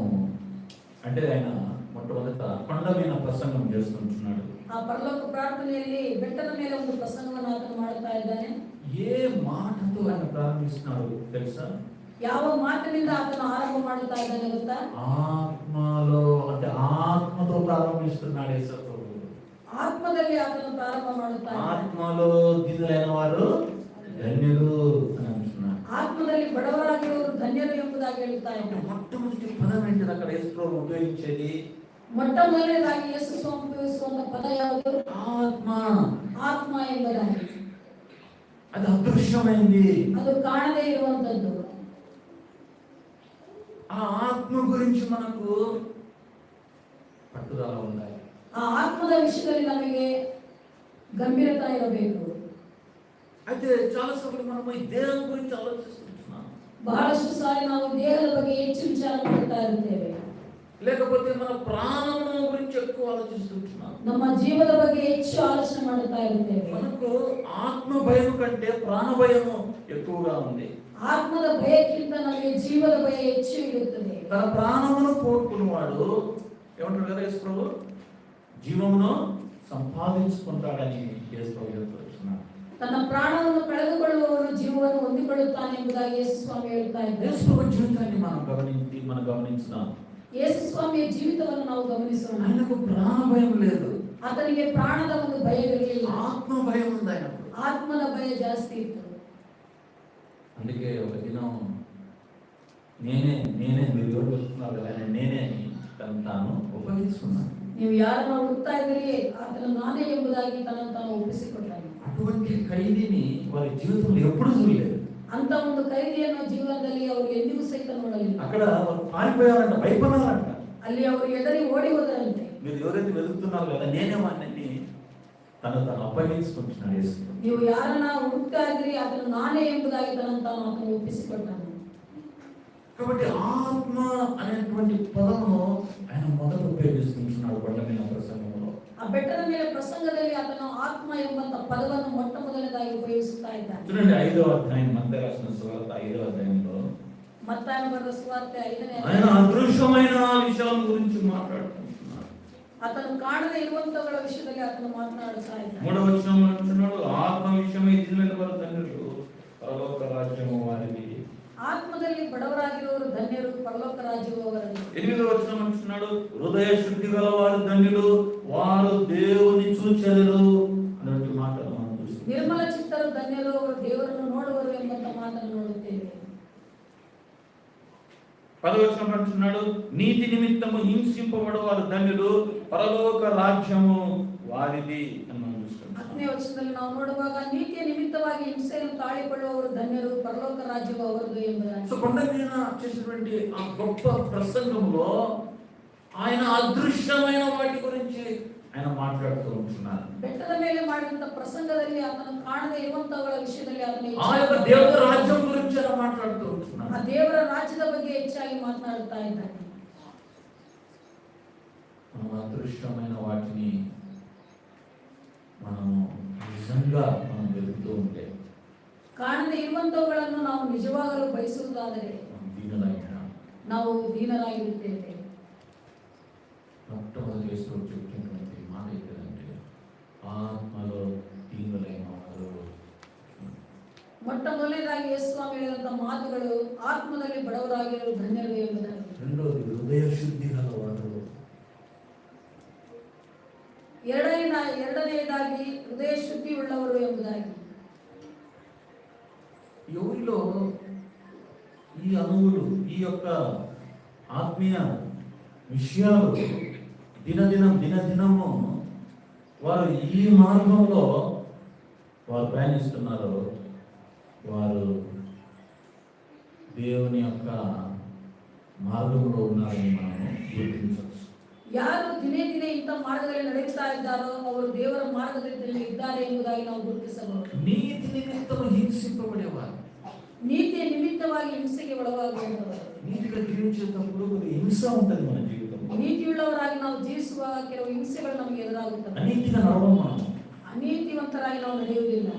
అంటే ఆయన మొట్టమొదట కొండ మీద ప్రసంగం చేస్తుంటున్నాడు. ಆ ಪರಲೋಕ ಪ್ರಾರ್ಥನೆಯಲ್ಲಿ ಬೆಟ್ಟದ ಮೇಲೆ ಒಂದು ಪ್ರಸಂಗವನ್ನು ಆತನು ಮಾಡುತ್ತಾ ಇದ್ದಾನೆ. ఏ మాటతో ఆయన ప్రారంభిస్తున్నాడు తెలుసా? ಯಾವ ಮಾತಿನಿಂದ ಆತನು ಆರಂಭ ಮಾಡುತ್ತಾ ಇದ್ದಾನೆ ಗೊತ್ತಾ? ఆత్మలో అంటే ఆత్మతో ప్రారంభిస్తున్నాడు యేసు ప్రభు. ಆತ್ಮದಲ್ಲಿ ಆತನು ಪ್ರಾರಂಭ ಮಾಡುತ್ತಾ ಇದ್ದಾನೆ. ఆత్మలో దినులైన వారు ధన్యులు అని అంటున్నాడు. ಆತ್ಮದಲ್ಲಿ ಬಡವರಾಗಿರುವವರು ಧನ್ಯರು ಎಂಬುದಾಗಿ ಹೇಳ್ತಾ ಇದ್ದಾನೆ. మొట్టమొదటి పదం ఏంటిది అక్కడ యేసు ప్రభు ఉపయోగించేది? ಮೊಟ್ಟ ಮೊದಲನೇದಾಗಿ ಯೇಸು ಸ್ವಾಮಿ ಉಪಯೋಗಿಸುವಂತ ಪದ ಯಾವುದು? ఆత్మ. ಆತ್ಮ ಎಂಬುದಾಗಿ. అది అదృశ్యమైంది. ಅದು ಕಾಣದೇ ಇರುವಂತದ್ದು. ఆ ఆత్మ గురించి మనకు పట్టుదల ఉండాలి. ಆ ಆತ್ಮದ ವಿಷಯದಲ್ಲಿ ನಮಗೆ ಗಂಭೀರತೆ ಇರಬೇಕು. అయితే చాలా సార్లు మనం ఈ దేహం గురించి ఆలోచిస్తున్నాం. ಬಹಳಷ್ಟು ಸಾರಿ ನಾವು ದೇಹದ ಬಗ್ಗೆ ಹೆಚ್ಚು ವಿಚಾರ ಮಾಡ್ತಾ ಇರ್ತೇವೆ. లేకపోతే మన ప్రాణం గురించి ఎక్కువ ఆలోచిస్తున్నాం. ನಮ್ಮ ಜೀವದ ಬಗ್ಗೆ ಹೆಚ್ಚು ಆಲೋಚನೆ ಮಾಡುತ್ತಾ ಇರ್ತೇವೆ. మనకు ఆత్మ భయం కంటే ప్రాణ భయం ఎక్కువగా ఉంది. ಆತ್ಮದ ಭಯಕ್ಕಿಂತ ನಮಗೆ ಜೀವದ ಭಯ ಹೆಚ್ಚು ಇರುತ್ತದೆ. తన ప్రాణమును పోగొట్టుకున్నవాడు ఏమంటాడు కదా యేసు ప్రభు, జీవమును సంపాదించుకుంటాడని యేసు ప్రభు చెప్తున్నాడు. ತನ್ನ ಪ್ರಾಣವನ್ನು ಕಳೆದುಕೊಳ್ಳುವವನು ಜೀವವನ್ನು ಹೊಂದಿಕೊಳ್ಳುತ್ತಾನೆ ಎಂಬುದಾಗಿ ಯೇಸು ಸ್ವಾಮಿ ಹೇಳ್ತಾ ಇದ್ದಾರೆ. యేసు ప్రభు జీవితాన్ని మనం గమనించినాం. ಯೇಸು ಸ್ವಾಮಿಯ ಜೀವಿತವನ್ನು ನಾವು ಗಮನಿಸೋಣ. ఆయనకు ప్రాణ భయం లేదు. ಆತನಿಗೆ ಪ್ರಾಣದ ಒಂದು ಭಯವಿರಲಿಲ್ಲ. ఆత్మ భయం ఉంది ఆయనకు. ಆತ್ಮದ ಭಯ ಜಾಸ್ತಿ ಇತ್ತು. అందుకే ఒక దినం నేనే మీరు ఎవరు వస్తున్నారు కదా, నేనే తాను ఉపయోగిస్తున్నాను. ನೀವು ಯಾರನ್ನ ಹುಡುಕ್ತಾ ಇದ್ದೀರಿ, ಆತನ ನಾನೇ ಎಂಬುದಾಗಿ ತನ್ನನ್ನು ತಾನು ಒಪ್ಪಿಸಿಕೊಟ್ಟಾನೆ. అటువంటి ఖైదీని వారి జీవితంలో ఎప్పుడు చూడలేదు. ಅಂತ ಒಂದು ಖೈದಿಯನ್ನು ಜೀವನದಲ್ಲಿ ಅವರು ಎಂದಿಗೂ ಸಹಿತ ನೋಡಲಿಲ್ಲ. అక్కడ వారు పారిపోయారంట, భయపడారంట. ಅಲ್ಲಿ ಅವರು ಎದರಿ ಓಡಿ ಹೋದರಂತೆ. మీరు ఎవరైతే వెతుకుతున్నారు కదా, నేనే వాడిని తను అప్పగించుకుంటున్నాడు యేసు. ನೀವು ಯಾರನ್ನ ಹುಡುಕ್ತಾ ಇದ್ದೀರಿ, ಅದನ್ನು ನಾನೇ ಎಂಬುದಾಗಿ ತನ್ನನ್ನು ತಾನು ಆತನು ಒಪ್ಪಿಸಿಕೊಟ್ಟಾನೆ. కాబట్టి ఆత్మ అనేటువంటి పదమును ఆయన మొదట ఉపయోగిస్తున్నాడు కొండ మీద ప్రసంగంలో. ಆ ಬೆಟ್ಟದ ಮೇಲೆ ಪ್ರಸಂಗದಲ್ಲಿ ಆತನು ಆತ್ಮ ಎಂಬಂತ ಪದವನ್ನು ಮೊಟ್ಟ ಮೊದಲನೇದಾಗಿ ಉಪಯೋಗಿಸುತ್ತಾ ಇದ್ದಾನೆ. చూడండి 5వ అధ్యాయం, మత్తయి రాసిన సువార్త 5వ అధ్యాయంలో మత్తయి బರೆದ సువార్ತೆ 5ನೇ ఆయన అదృశ్యమైన విషయాల గురించి మాట్లాడుతున్నాడు. ಆತನು ಕಾಣದೇ ಇರುವಂತಗಳ ವಿಷಯದಲ್ಲಿ ಆತನು ಮಾತನಾಡುತ್ತಾ ಇದ್ದಾನೆ. 3వ వచనంలో అంటున్నాడు, ఆత్మ విషయమై దినులైన వారు ధన్యులు, పరలోక రాజ్యము వారిది. ಆತ್ಮದಲ್ಲಿ ಬಡವರಾಗಿರುವವರು ಧನ್ಯರು, ಪರಲೋಕ ರಾಜ್ಯವು ಅವರದು. 8వ వచనం అంటున్నాడు, హృదయ శుద్ధి గల వారు ధన్యులు, వారు దేవుని చూచెదరు అన్నటువంటి మాటలు మనం చూస్తాం. ನಿರ್ಮಲ ಚಿತ್ತರು ಧನ್ಯರು, ಅವರು ದೇವರನ್ನು ನೋಡುವರು ಎಂಬಂತ ಮಾತನ್ನು ನೋಡುತ್ತೇವೆ. 10వ వచనం అంటున్నాడు, నీతి నిమిత్తము హింసింపబడవారు ధన్యులు, పరలోక రాజ్యము వారిది అని మనం చూస్తాం. 10ನೇ ವಚನದಲ್ಲಿ ನಾವು ನೋಡುವಾಗ ನೀತಿಯ ನಿಮಿತ್ತವಾಗಿ ಹಿಂಸೆಯನ್ನು ತಾಳಿಕೊಳ್ಳುವವರು ಧನ್ಯರು, ಪರಲೋಕ ರಾಜ್ಯವು ಅವರದು ಎಂಬುದಾಗಿ. సో కొండ మీద చేసినటువంటి ఆ గొప్ప ప్రసంగంలో ఆయన అదృశ్యమైన వాటి గురించి ఆయన మాట్లాడుతూ ఉంటున్నారు. ಬೆಟ್ಟದ ಮೇಲೆ ಮಾಡಿದಂತ ಪ್ರಸಂಗದಲ್ಲಿ ಆತನು ಕಾಣದೇ ಇರುವಂತವುಗಳ ವಿಷಯದಲ್ಲಿ ಆತನು ఆ యొక్క దేవుని రాజ్యం గురించి ఆయన మాట్లాడుతూ ఉంటున్నారు. ಆ ದೇವರ ರಾಜ್ಯದ ಬಗ್ಗೆ ಹೆಚ್ಚಾಗಿ ಮಾತನಾಡುತ್ತಾ ಇದ್ದಾನೆ. మనం అదృశ్యమైన వాటిని మనము నిజంగా వెతుకుతూ ఉంటే ಕಾಣದೇ ಇರುವಂತವುಗಳನ್ನು ನಾವು ನಿಜವಾಗಲು ಬಯಸುವುದಾದರೆ దీనులైన ನಾವು ದೀನರಾಗಿರುತ್ತೇವೆ. మొట్టమొదటి యేసు చెప్పినటువంటి మాట ఏంటంటే ఆత్మలో దీనులైన వారు. ಮೊಟ್ಟ ಮೊದಲನೇದಾಗಿ ಯೇಸು ಸ್ವಾಮಿ ಹೇಳಿದಂತ ಮಾತುಗಳು ಆತ್ಮದಲ್ಲಿ ಬಡವರಾಗಿರುವ ಧನ್ಯರು ಎಂಬುದಾಗಿ. రెండోది హృదయ శుద్ధి గలవారు. ಎರಡನೆಯದಾಗಿ ಹೃದಯ ಶುದ್ಧಿ ಉಳ್ಳವರು ಎಂಬುದಾಗಿ. ఎవరిలో ఈ అణువులు ఈ యొక్క ఆత్మీయ విషయాలు దినదినము వారు ఈ మార్గంలో వారు ప్రయాణిస్తున్నారు, వారు దేవుని యొక్క మార్గంలో ఉన్నారని మనం గుర్తించవచ్చు. ಯಾರು ದಿನೇ ದಿನೇ ಇಂಥ ಮಾರ್ಗದಲ್ಲಿ ನಡೆಯುತ್ತಾ ಇದ್ದಾರೋ ಅವರು ದೇವರ ಮಾರ್ಗದಲ್ಲಿ ಇದ್ದಾರೆ ಎಂಬುದಾಗಿ ನಾವು ಗುರುತಿಸಬಹುದು. నీతి నిమిత్తము హింసింపబడేవారు, ನೀತಿಯ ನಿಮಿತ್ತವಾಗಿ ಹಿಂಸೆಗೆ ಒಳಗಾಗುವಂತವರು. నీతిగా జీవించేటప్పుడు కొద్దిగా హింస ఉంటుంది మన జీవితంలో. ನೀತಿಯುಳ್ಳವರಾಗಿ ನಾವು ಜೀವಿಸುವಾಗ ಕೆಲವು ಹಿಂಸೆಗಳು ನಮಗೆ ಎದುರಾಗುತ್ತವೆ. అనీతిగా నడవం మనం. ಅನೀತಿವಂತರಾಗಿ ನಾವು ನಡೆಯುವುದಿಲ್ಲ.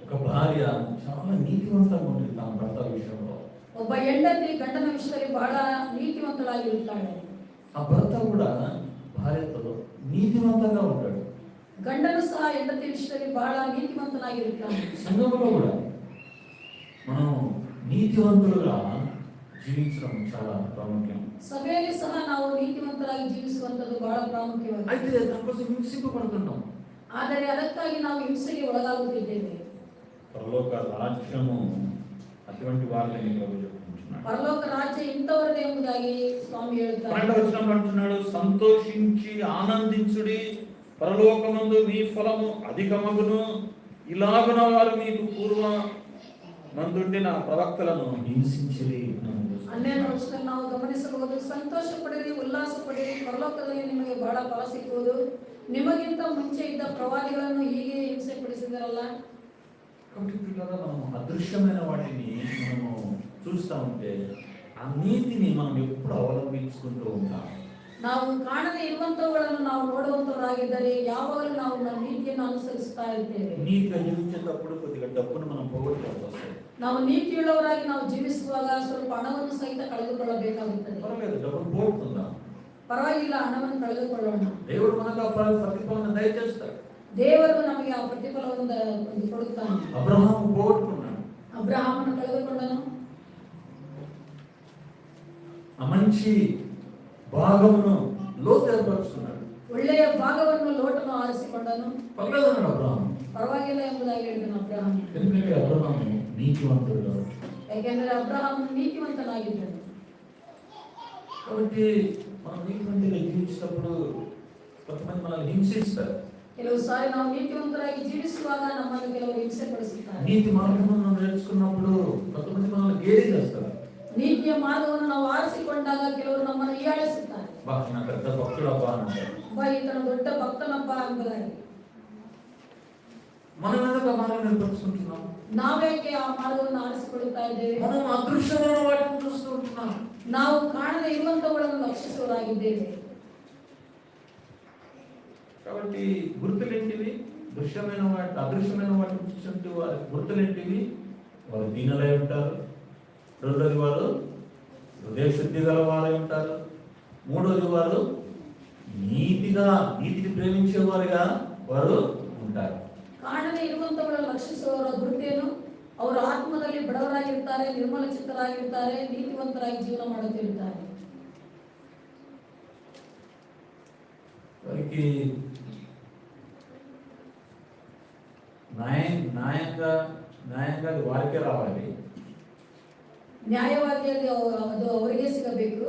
ఒక భార్య చాలా నీతివంతంగా ఉంటుంది తన భర్త విషయంలో. ಒಬ್ಬ ಹೆಂಡತಿ ಗಂಡನ ವಿಷಯದಲ್ಲಿ ಬಹಳ ನೀತಿವಂತಳಾಗಿರುತ್ತಾಳೆ. ఆ భర్త కూడా భార్యతో నీతివంతంగా ఉంటాడు. ಗಂಡನು ಸಹ ಹೆಂಡತಿ ವಿಷಯದಲ್ಲಿ ಬಹಳ ನೀತಿವಂತನಾಗಿರುತ್ತಾನೆ. సంఘంలో కూడా మనం నీతివంతులుగా జీవించడం చాలా ప్రాముఖ్యం. ಸಭೆಯಲ್ಲಿ ಸಹ ನಾವು ನೀತಿವಂತರಾಗಿ ಜೀವಿಸುವಂತದ್ದು ಬಹಳ ಪ್ರಾಮುಖ್ಯವಾಗಿದೆ. అయితే దానికోసం హింసింపబడుతున్నాం. ಆದರೆ ಅದಕ್ಕಾಗಿ ನಾವು ಹಿಂಸೆಗೆ ಒಳಗಾಗುತ್ತಿದ್ದೇವೆ. పరలోక రాజ్యము అటువంటి వారిని ప్రభు చెప్తున్నాడు. పరలోక రాజ్య ఇంతవరదే ఎంబుదాಗಿ స్వామి ಹೇಳ್ತಾರೆ. 12వ వచనంలో అంటున్నాడు, సంతోషించి ఆనందించుడి, పరలోకమందు మీ ఫలము అధికమగును, ఇలాగున వారు మీకు పూర్వ మందుండిన ప్రవక్తలను హింసించిరి. 12వ ವಚನ ನಾವು ಗಮನಿಸಬಹುದು. ಸಂತೋಷ ಪಡಿರಿ, ಉಲ್ಲಾಸ ಪಡಿರಿ, ಪರಲೋಕದಲ್ಲಿ ನಿಮಗೆ ಬಹಳ ಫಲ ಸಿಕ್ಕುವುದು. ನಿಮಗಿಂತ ಮುಂಚೆ ಇದ್ದ ಪ್ರವಾದಿಗಳನ್ನು ಹೀಗೆ ಹಿಂಸೆ ಪಡಿಸಿದರಲ್ಲ. కాబట్టి మనం అదృశ్యమైన వాటిని మనము చూస్తూ ఉంటే ఆ నీతిని మనం ఎప్పుడు అవలంబించుకుంటూ ఉంటాం. ನಾವು ಕಾಣದೇ ಇರುವಂತವುಗಳನ್ನು ನಾವು ನೋಡುವಂತವರಾಗಿದ್ದರೆ ಯಾವಾಗಲೂ ನಾವು ನಮ್ಮ ನೀತಿಯನ್ನು ಅನುಸರಿಸ್ತಾ ಇರ್ತೇವೆ. నీతిగా జీవించేటప్పుడు కొద్దిగా డబ్బును మనం పోగొట్టుకోవాల్సి వస్తుంది. ನಾವು ನೀತಿಯುಳ್ಳವರಾಗಿ ನಾವು ಜೀವಿಸುವಾಗ ಸ್ವಲ್ಪ ಹಣವನ್ನು ಸಹಿತ ಕಳೆದುಕೊಳ್ಳಬೇಕಾಗುತ್ತದೆ. పర్వాలేదు, డబ్బును పోగొట్టుకుందాం, ಪರವಾಗಿಲ್ಲ, ಹಣವನ್ನು ಕಳೆದುಕೊಳ್ಳೋಣ. దేవుడు మనకు ఆ ప్రతిఫలం దయచేస్తాడు. ದೇವರು ನಮಗೆ ಆ ಪ್ರತಿಫಲವನ್ನು ಕೊಡುತ್ತಾನೆ. అబ్రహాము పోగొట్టుకున్నాడు, ಅಬ್ರಹಾಮನು ಕಳೆದುಕೊಂಡನು. ఆ మంచి భాగమును లోతు ఏర్పరచుకున్నాడు. ಒಳ್ಳೆಯ ಭಾಗವನ್ನು ಲೋಟನು ಆರಿಸಿಕೊಂಡನು. పర్వాలేదు అబ్రహాము, ಪರವಾಗಿಲ್ಲ ಎಂಬುದಾಗಿ ಹೇಳಿದನು ಅಬ್ರಹಾಮ. ఎందుకంటే అబ్రహాము నీతివంతుడు. ಯಾಕೆಂದರೆ ಅಬ್ರಹಾಮನು ನೀತಿವಂತನಾಗಿದ್ದನು. కాబట్టి మనం నీతివంతులుగా జీవించేటప్పుడు కొంతమంది మనల్ని హింసిస్తారు. ಕೆಲವು ಸಾರಿ ನಾವು ನೀತಿವಂತರಾಗಿ ಜೀವಿಸುವಾಗ ನಮ್ಮನ್ನು ಕೆಲವರು ಹಿಂಸೆ ಪಡಿಸುತ್ತಾರೆ. నీతి మార్గమును నేర్చుకున్నప్పుడు కొంతమంది మనల్ని గేలి చేస్తారు. ನೀತಿಯ ಮಾರ್ಗವನ್ನು ನಾವು ಆರಿಸಿಕೊಂಡಾಗ ಕೆಲವರು ನಮ್ಮನ್ನು ಹೀಯಾಳಿಸುತ್ತಾರೆ. నా పెద్ద భక్తుడప్ప అంటారు. ಈತನ ದೊಡ್ಡ ಭಕ್ತನಪ್ಪ ಎಂಬುದಾಗಿ. మనం ఎందుకు ఆ మార్గం నేర్చుకుంటున్నాం? ನಾವೇಕೆ ಆ ಮಾರ್ಗವನ್ನು ಆರಿಸಿಕೊಳ್ಳುತ್ತಾ ಇದ್ದೇವೆ? మనం అదృశ్యమైన వాటిని చూస్తూ ఉంటున్నాం. ನಾವು ಕಾಣದೇ ಇರುವಂತವುಗಳನ್ನು ಲಕ್ಷಿಸುವವರಾಗಿದ್ದೇವೆ. కాబట్టి గుర్తులేంటివి? దృశ్యమైన వాటి అదృశ్యమైన వాటిని చూస్తుంటే వారి గుర్తులేంటివి? వారు దీనులై ఉంటారు. రెండోది వారు హృదయ శుద్ధి గల వారై ఉంటారు. మూడోది వారు నీతిని ప్రేమించేవారుగా వారు ఉంటారు. ಕಾಣದೇ ಇರುವಂತವುಗಳನ್ನು ಲಕ್ಷಿಸುವವರ ಗುರುತೇನು? ಅವರು ಆತ್ಮದಲ್ಲಿ ಬಡವರಾಗಿರ್ತಾರೆ, ನಿರ್ಮಲ ಚಿತ್ತರಾಗಿರ್ತಾರೆ, ನೀತಿವಂತರಾಗಿ ಜೀವನ ಮಾಡುತ್ತಿರುತ್ತಾರೆ. వారికి న్యాయంగా వారికే రావాలి. ನ್ಯಾಯವಾದಿಯಲ್ಲಿ ಅದು ಅವರಿಗೆ ಸಿಗಬೇಕು.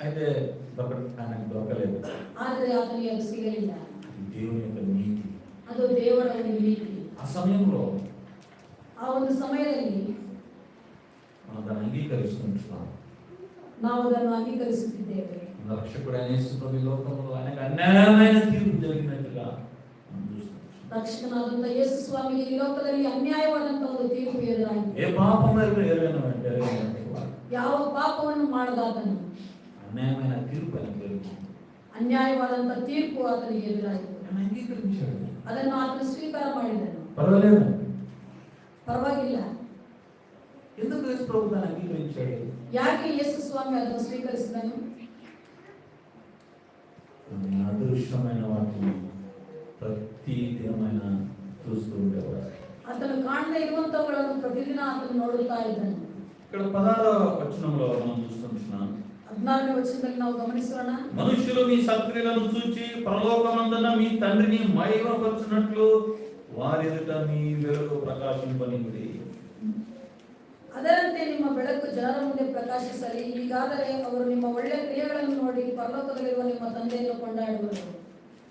అయితే ఆయనకు దొరకలేదు. ಆದರೆ ಆತನಿಗೆ ಅದು ಸಿಗಲಿಲ್ಲ. దేవుని యొక్క నీతి. ಅದು ದೇವರ ಒಂದು ನೀತಿ. ఆ సమయంలో ಆ ಒಂದು ಸಮಯದಲ್ಲಿ మనం దాన్ని అంగీకరిస్తుంటున్నాం. ನಾವು ಅದನ್ನು ಅಂಗೀಕರಿಸುತ್ತಿದ್ದೇವೆ. రక్షకుడైన యేసుప్రభు లోకంలో ఆయనకు అన్యాయమైన తీర్పు జరిగినట్టుగా మనం చూస్తున్నాం. ರಕ್ಷಕನಾದಂತ ಯೇಸು ಸ್ವಾಮಿಗೆ ಈ ಲೋಕದಲ್ಲಿ ಅನ್ಯಾಯವಾದಂತ ಒಂದು ತೀರ್ಪು ಎದುರಾಗಿದೆ. ఏ పాపం ఎరుగైన ಯಾವ ಪಾಪವನ್ನು ಮಾಡದಾತನು అన్యాయమైన తీర్పు ఆయనకు జరిగింది. ಅನ್ಯಾಯವಾದಂತ ತೀರ್ಪು ಆತನಿಗೆ ಎದುರಾಯಿತು. ఆయన అంగీకరించాడు. ಅದನ್ನು ಆತನು ಸ್ವೀಕಾರ ಮಾಡಿದನು. పర్వాలేదు, ಪರವಾಗಿಲ್ಲ, ఎందుకు యేసు ప్రభు దాన్ని అంగీకరించాడు? ಯಾಕೆ ಯೇಸು ಸ್ವಾಮಿ ಅದನ್ನು ಸ್ವೀಕರಿಸಿದನು? అదృశ్యమైన వాటిని ప్రతి దినమైన చూస్తూ ఉండేవాడు. అతను కాಣದೇ ఇರುವಂತವುಗಳನ್ನು ಪ್ರತಿದಿನ ಆತನು ನೋಡುತ್ತಾ ಇದ್ದನು. ఇక్కడ 16వ వచనంలో మనం చూస్తున్నాం. 16ನೇ వచನದಲ್ಲಿ ನಾವು ಗಮನಿಸೋಣ. మనుషులు మీ సత్క్రియలను చూచి పరలోకమందున మీ తండ్రిని మహిమపరచునట్లు వారి ఎదుట మీ వెలుగు ప్రకాశింపనివ్వండి. ಅದರಂತೆ ನಿಮ್ಮ ಬೆಳಕು ಜನರ ಮುಂದೆ ಪ್ರಕಾಶಿಸಲಿ. ಹೀಗಾದರೆ ಅವರು ನಿಮ್ಮ ಒಳ್ಳೆಯ ಕ್ರಿಯೆಗಳನ್ನು ನೋಡಿ ಪರಲೋಕದಲ್ಲಿರುವ ನಿಮ್ಮ ತಂದೆಯನ್ನು ಕೊಂಡಾಡುವರು.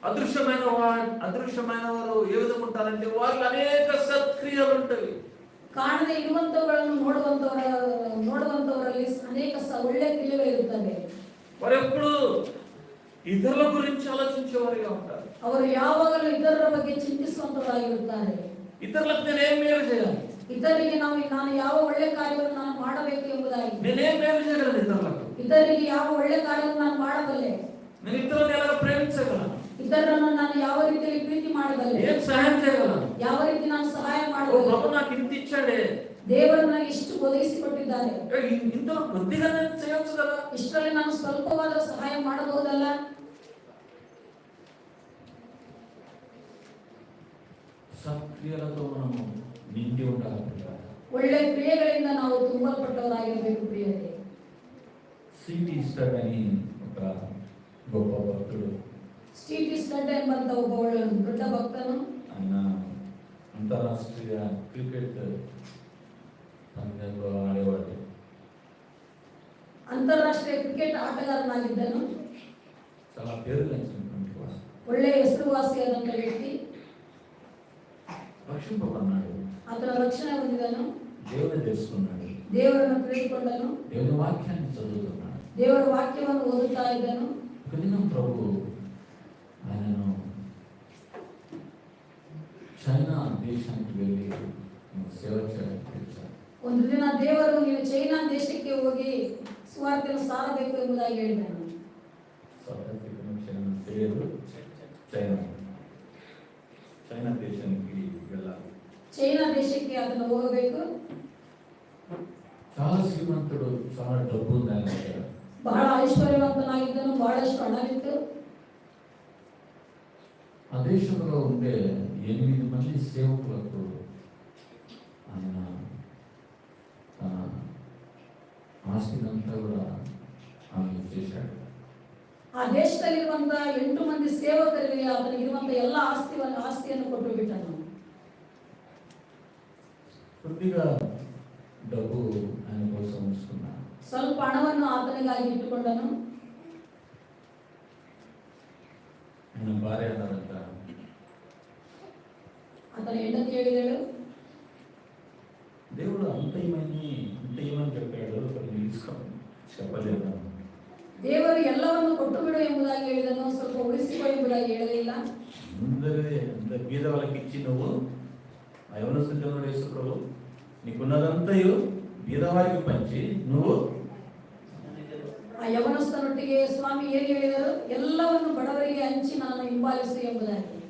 అదృశ్యమైనవారు ఏ విధంగా ఉంటారంటే వాళ్ళు అనేక సత్క్రియలు ఉంటాయి. ಕಾಣದೇ ಇರುವಂತವುಗಳನ್ನು ನೋಡುವಂತವರಲ್ಲಿ ಅನೇಕ ಒಳ್ಳೆಯ ಕ್ರಿಯೆಗಳು ಇರುತ್ತವೆ. వారు ఎప్పుడు ఇతరుల గురించి ఆలోచించేవారుగా ఉంటారు. ಅವರು ಯಾವಾಗಲೂ ಇತರರ ಬಗ್ಗೆ ಚಿಂತಿಸುವಂತವರಾಗಿರುತ್ತಾರೆ. ఇతరులకు నేను ఏం మేలు చేయాలి, ಇತರರಿಗೆ ನಾನು ಯಾವ ಒಳ್ಳೆ ಕಾರ್ಯವನ್ನು ನಾನು ಮಾಡಬೇಕು ಎಂಬುದಾಗಿ, నేనేం మేలు చేయగలను ఇతరులకు, ಇತರರಿಗೆ ಯಾವ ಒಳ್ಳೆ ಕಾರ್ಯವನ್ನು ನಾನು ಮಾಡಬಲ್ಲೆ, నేను ఇతరులను ఎలా ప్రేమించగలను, ಇತರರನ್ನು ನಾನು ಯಾವ ರೀತಿಯಲ್ಲಿ ಪ್ರೀತಿ ಮಾಡಬಲ್ಲೆ, ఏం సహాయం చేయగలను, ಯಾವ ರೀತಿ ನಾನು ಸಹಾಯ ఓ ಮಾಡಬಲ್ಲೆ. ప్రభు నాకు ఇంత ఇచ్చాడే, ದೇವರು ನನಗೆ ಇಷ್ಟು ಒದಗಿಸಿಕೊಟ್ಟಿದ್ದಾರೆ, ఇంతలో కొద్దిగా నేను చేయొచ్చు కదా, ಇಷ್ಟರಲ್ಲಿ ನಾನು ಸ್ವಲ್ಪವಾದರೂ ಸಹಾಯ ಮಾಡಬಹುದಲ್ಲ. సత్క్రియలతో మనము నిండి ఉండాలి. ಒಳ್ಳೆ ಕ್ರಿಯೆಗಳಿಂದ ನಾವು ತುಂಬಲ್ಪಟ್ಟವರಾಗಿರಬೇಕು ಪ್ರಿಯರೇ. సిటీ స్టడ్ అని ఒక గొప్ప భక్తుడు, ಸ್ಟೀಟ್ ಸ್ಟಡ್ ಎಂಬಂತ ಒಬ್ಬ ದೊಡ್ಡ ಭಕ್ತನು, ఆయన అంతర్రాష్ట్రీయ క్రికెట్ పందెంలో ఆడేవాడు. ಅಂತಾರಾಷ್ಟ್ರೀಯ ಕ್ರಿಕೆಟ್ ಆಟಗಾರನಾಗಿದ್ದನು. చాలా పేరు తెచ్చినటువంటి వాడు. ಒಳ್ಳೆಯ ಹೆಸರುವಾಸಿಯಾದಂಥ ವ್ಯಕ್ತಿ. రక్షింపబడినాడు, ಆತನ ರಕ್ಷಣೆ ಹೊಂದಿದನು, దేవుని తెలుసుకున్నాడు, ದೇವರನ್ನು ತಿಳಿದುಕೊಂಡನು, దేవుని వాక్యాన్ని చదువుతున్నాడు. ದೇವರ ವಾಕ್ಯವನ್ನು ಓದುತ್ತಾ ಇದ್ದನು. ఒక దినం ప్రభు ఆయనను చైనా దేశానికి వెళ్ళి సేవ చేయడానికి పిలిచారు. ಒಂದು ದಿನ ದೇವರು ನೀನು ಚೈನಾ ದೇಶಕ್ಕೆ ಹೋಗಿ ಸುವಾರ್ತೆಯನ್ನು ಸಾರಬೇಕು ಎಂಬುದಾಗಿ ಹೇಳಿದನು. సౌత్ ఆఫ్రికా చైనా పేరు చైనా, చైనా దేశానికి వెళ్ళాలి. ಚೈನಾ ದೇಶಕ್ಕೆ ಅದನ್ನು ಹೋಗಬೇಕು. చాలా శ్రీమంతుడు, చాలా డబ్బు ఉంది ఆయన దగ్గర. ಬಹಳ ಐಶ್ವರ್ಯವಂತನಾಗಿದ್ದನು, ಬಹಳಷ್ಟು ಹಣವಿತ್ತು. ఆ దేశంలో ఉండే 8 మంది సేవకులకు ఆయన తన ఆస్తినంతా కూడా ఆమె చేశాడు. ಆ ದೇಶದಲ್ಲಿರುವಂತ 8 ಮಂದಿ ಸೇವಕರಿಗೆ ಆತನಿಗಿರುವಂತ ಎಲ್ಲ ಆಸ್ತಿಯನ್ನು ಕೊಟ್ಟು ಬಿಟ್ಟನು. కొద్దిగా డబ్బు ఆయన కోసం ఉంచుకున్నాడు. ಸ್ವಲ್ಪ ಹಣವನ್ನು ಆತನಿಗಾಗಿ ಇಟ್ಟುಕೊಂಡನು. ఆయన భార్య అన్నారంట, ಆತನ ಹೆಂಡತಿ ಹೇಳಿದಳು, దేవుడు అంత ఏమని చెప్పాడు, చెప్పలేదు. ದೇವರು ಎಲ್ಲವನ್ನು ಕೊಟ್ಟು ಬಿಡು ಎಂಬುದಾಗಿ ಹೇಳಿದನು, ಸ್ವಲ್ಪ ಉಳಿಸಿಕೊ ಎಂಬುದಾಗಿ ಹೇಳಲಿಲ್ಲ. అంత బీద వాళ్ళకి ఇచ్చి నువ్వు ఆ యవనస్తుడు యేసుప్రభు నీకున్నదంతయు బీదవారికి పంచి నువ్వు, ಆ ಯವನಸ್ಥನೊಟ್ಟಿಗೆ ಸ್ವಾಮಿ ಏನು ಹೇಳಿದರು, ಎಲ್ಲವನ್ನು ಬಡವರಿಗೆ ಹಂಚಿ ನಾನು ಹಿಂಬಾಲಿಸು ಎಂಬುದಾಗಿ.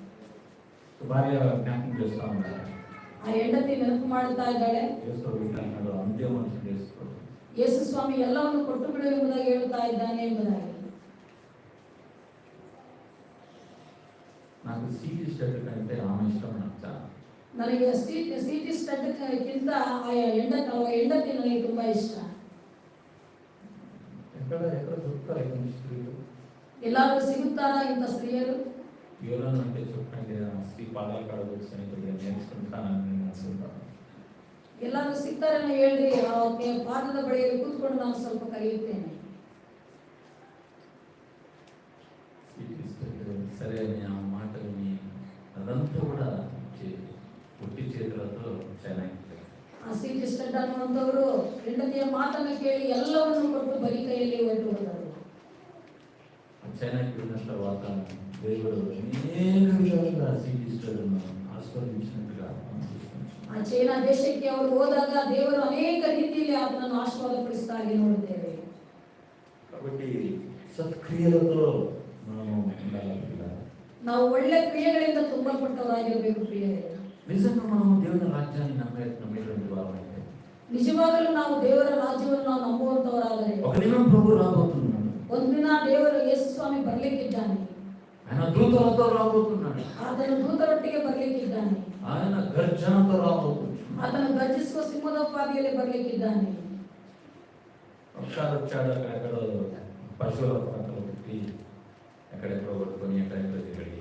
భార్య జ్ఞాపకం చేస్తా ఉన్నారు. ಆ ಹೆಂಡತಿ ನೆನಪು ಮಾಡುತ್ತಾ ಇದ್ದಾಳೆ, అన్నాడు అంతే మనుషులు చేసుకోడు, ಯೇಸು ಸ್ವಾಮಿ ಎಲ್ಲವನ್ನು ಕೊಟ್ಟು ಬಿಡು ಎಂಬುದಾಗಿ ಹೇಳುತ್ತಾ ಇದ್ದಾನೆ ಎಂಬುದಾಗಿ. నాకు సిటీ స్టడ్ కంటే ఆమె ఇష్టం నచ్చ. ನನಗೆ ಸಿಟಿ ಸ್ಟಡ್ಗಿಂತ ಆ ಹೆಂಡತಿ ನನಗೆ ತುಂಬಾ ಇಷ್ಟ. ఎక్కడ దొరుకుతారు ఇటువంటి స్త్రీలు? ಎಲ್ಲಾದ್ರೂ ಸಿಗುತ್ತಾರಾ ಇಂಥ ಸ್ತ್ರೀಯರು? ఎవరన్నా అంటే చెప్పండి, స్త్రీ పాదాల కాడ కూర్చొని కొద్దిగా నేర్చుకుంటానని నేను అనుకుంటాను. ಎಲ್ಲಾದ್ರೂ ಸಿಗ್ತಾರೇನೋ ಹೇಳ್ರಿ, ಅವ್ರಿಗೆ ಪಾದದ ಬಳಿಯಲ್ಲಿ ಕೂತ್ಕೊಂಡು ನಾನು ಸ್ವಲ್ಪ ಕಲಿಯುತ್ತೇನೆ. సరే అని ఆ మాటలని అదంతా కూడా పుట్టి చేతులతో చైనాకి ಆ ಸಿಟಿ ಸ್ಟಡ್ ಅನ್ನುವಂಥವರು ಹೆಂಡತಿಯ ಮಾತನ್ನು ಕೇಳಿ ಎಲ್ಲವನ್ನು ಕೊಟ್ಟು ಬರೀ ಕೈಯಲ್ಲಿ ಹೊರಟು ಹೋದರು. చైనాకి వెళ్ళిన తర్వాత దేవుడు అనేక విధాలుగా సిటీ స్టడ్ను ఆస్వాదించినట్టుగా ಆ ಚೈನಾ ದೇಶಕ್ಕೆ ಅವರು ಹೋದಾಗ ದೇವರು ಅನೇಕ ರೀತಿಯಲ್ಲಿ ಆತನನ್ನು ಆಶೀರ್ವಾದಪಡಿಸ್ತಾ ಹಾಗೆ ನೋಡುತ್ತೇವೆ. కాబట్టి సత్క్రియలతో మనము ఉండాలి. ನಾವು ಒಳ್ಳೆ ಕ್ರಿಯೆಗಳಿಂದ ತುಂಬಲ್ಪಟ್ಟವರಾಗಿರಬೇಕು ಪ್ರಿಯರೇ. నిజంగా మనం దేవుని రాజ్యాన్ని నమ్మేటువంటి వారమైతే, ನಿಜವಾಗಲೂ ನಾವು ದೇವರ ರಾಜ್ಯವನ್ನು ನಾವು ನಂಬುವಂತವರಾದರೆ ఒక దినం ప్రభు రాబోతున్నాడు. ಒಂದಿನ ದೇವರು ಯೇಸು ಸ್ವಾಮಿ ಬರ್ಲಿಕ್ಕಿದ್ದಾನೆ. ఆయన దూతలతో రాబోతున్నాడు. ಆತನು ದೂತರೊಟ್ಟಿಗೆ ಬರ್ಲಿಕ್ಕಿದ್ದಾನೆ. ఆయన గర్జనతో రాబోతున్నాడు. ಆತನು ಗರ್ಜಿಸುವ ಸಿಂಹದೋಪಾದಿಯಲ್ಲಿ ಬರ್ಲಿಕ್ಕಿದ್ದಾನೆ. ఒకసారి వచ్చాడు, అక్కడెక్కడో పశువుల పక్కన పెట్టి ఎక్కడెక్కడో కొట్టుకొని ఎక్కడెక్కడో తిరిగి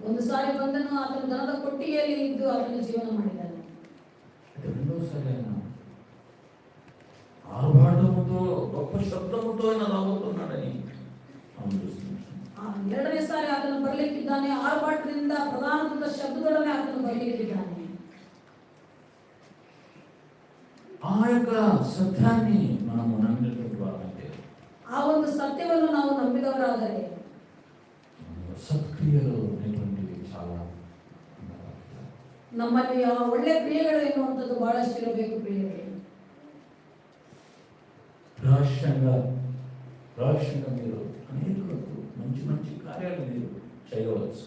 ಒಂದು ಸಾರಿ ಬಂದನು, ಆತನ ದನದ ಕೊಟ್ಟಿಗೆಯಲ್ಲಿ ಇದ್ದು ಆತನ ಜೀವನ ಮಾಡಿದ್ದಾನೆ. రెండోసారి ఆయన ఆర్భాటముతో గొప్ప శబ్దముతో ఆయన రాబోతున్నాడని మనం చూస్తున్నాం. ಎರಡನೇ ಸಾರಿ ಆತನು ಬರ್ಲಿಕ್ಕಿದ್ದಾನೆ. ಆರ್ಭಾಟದಿಂದ ಪ್ರಧಾನದ ಶಬ್ದದೊಡನೆ ಆತನು ಬರ್ಲಿಕ್ಕಿದ್ದಾನೆ. ఆ యొక్క సత్యాన్ని మనము నమ్మినటువంటి వారంటే, ಆ ಒಂದು ಸತ್ಯವನ್ನು ನಾವು ನಂಬಿದವರಾದರೆ సత్క్రియలు అనేటువంటివి చాలా ನಮ್ಮಲ್ಲಿ ಆ ಒಳ್ಳೆ ಕ್ರಿಯೆಗಳು ಎನ್ನುವಂಥದ್ದು ಬಹಳಷ್ಟು ಇರಬೇಕು. ಪ್ರಿಯರೇ, రహస్యంగా మీరు అనేక మంచి మంచి కార్యాలు మీరు చేయవచ్చు.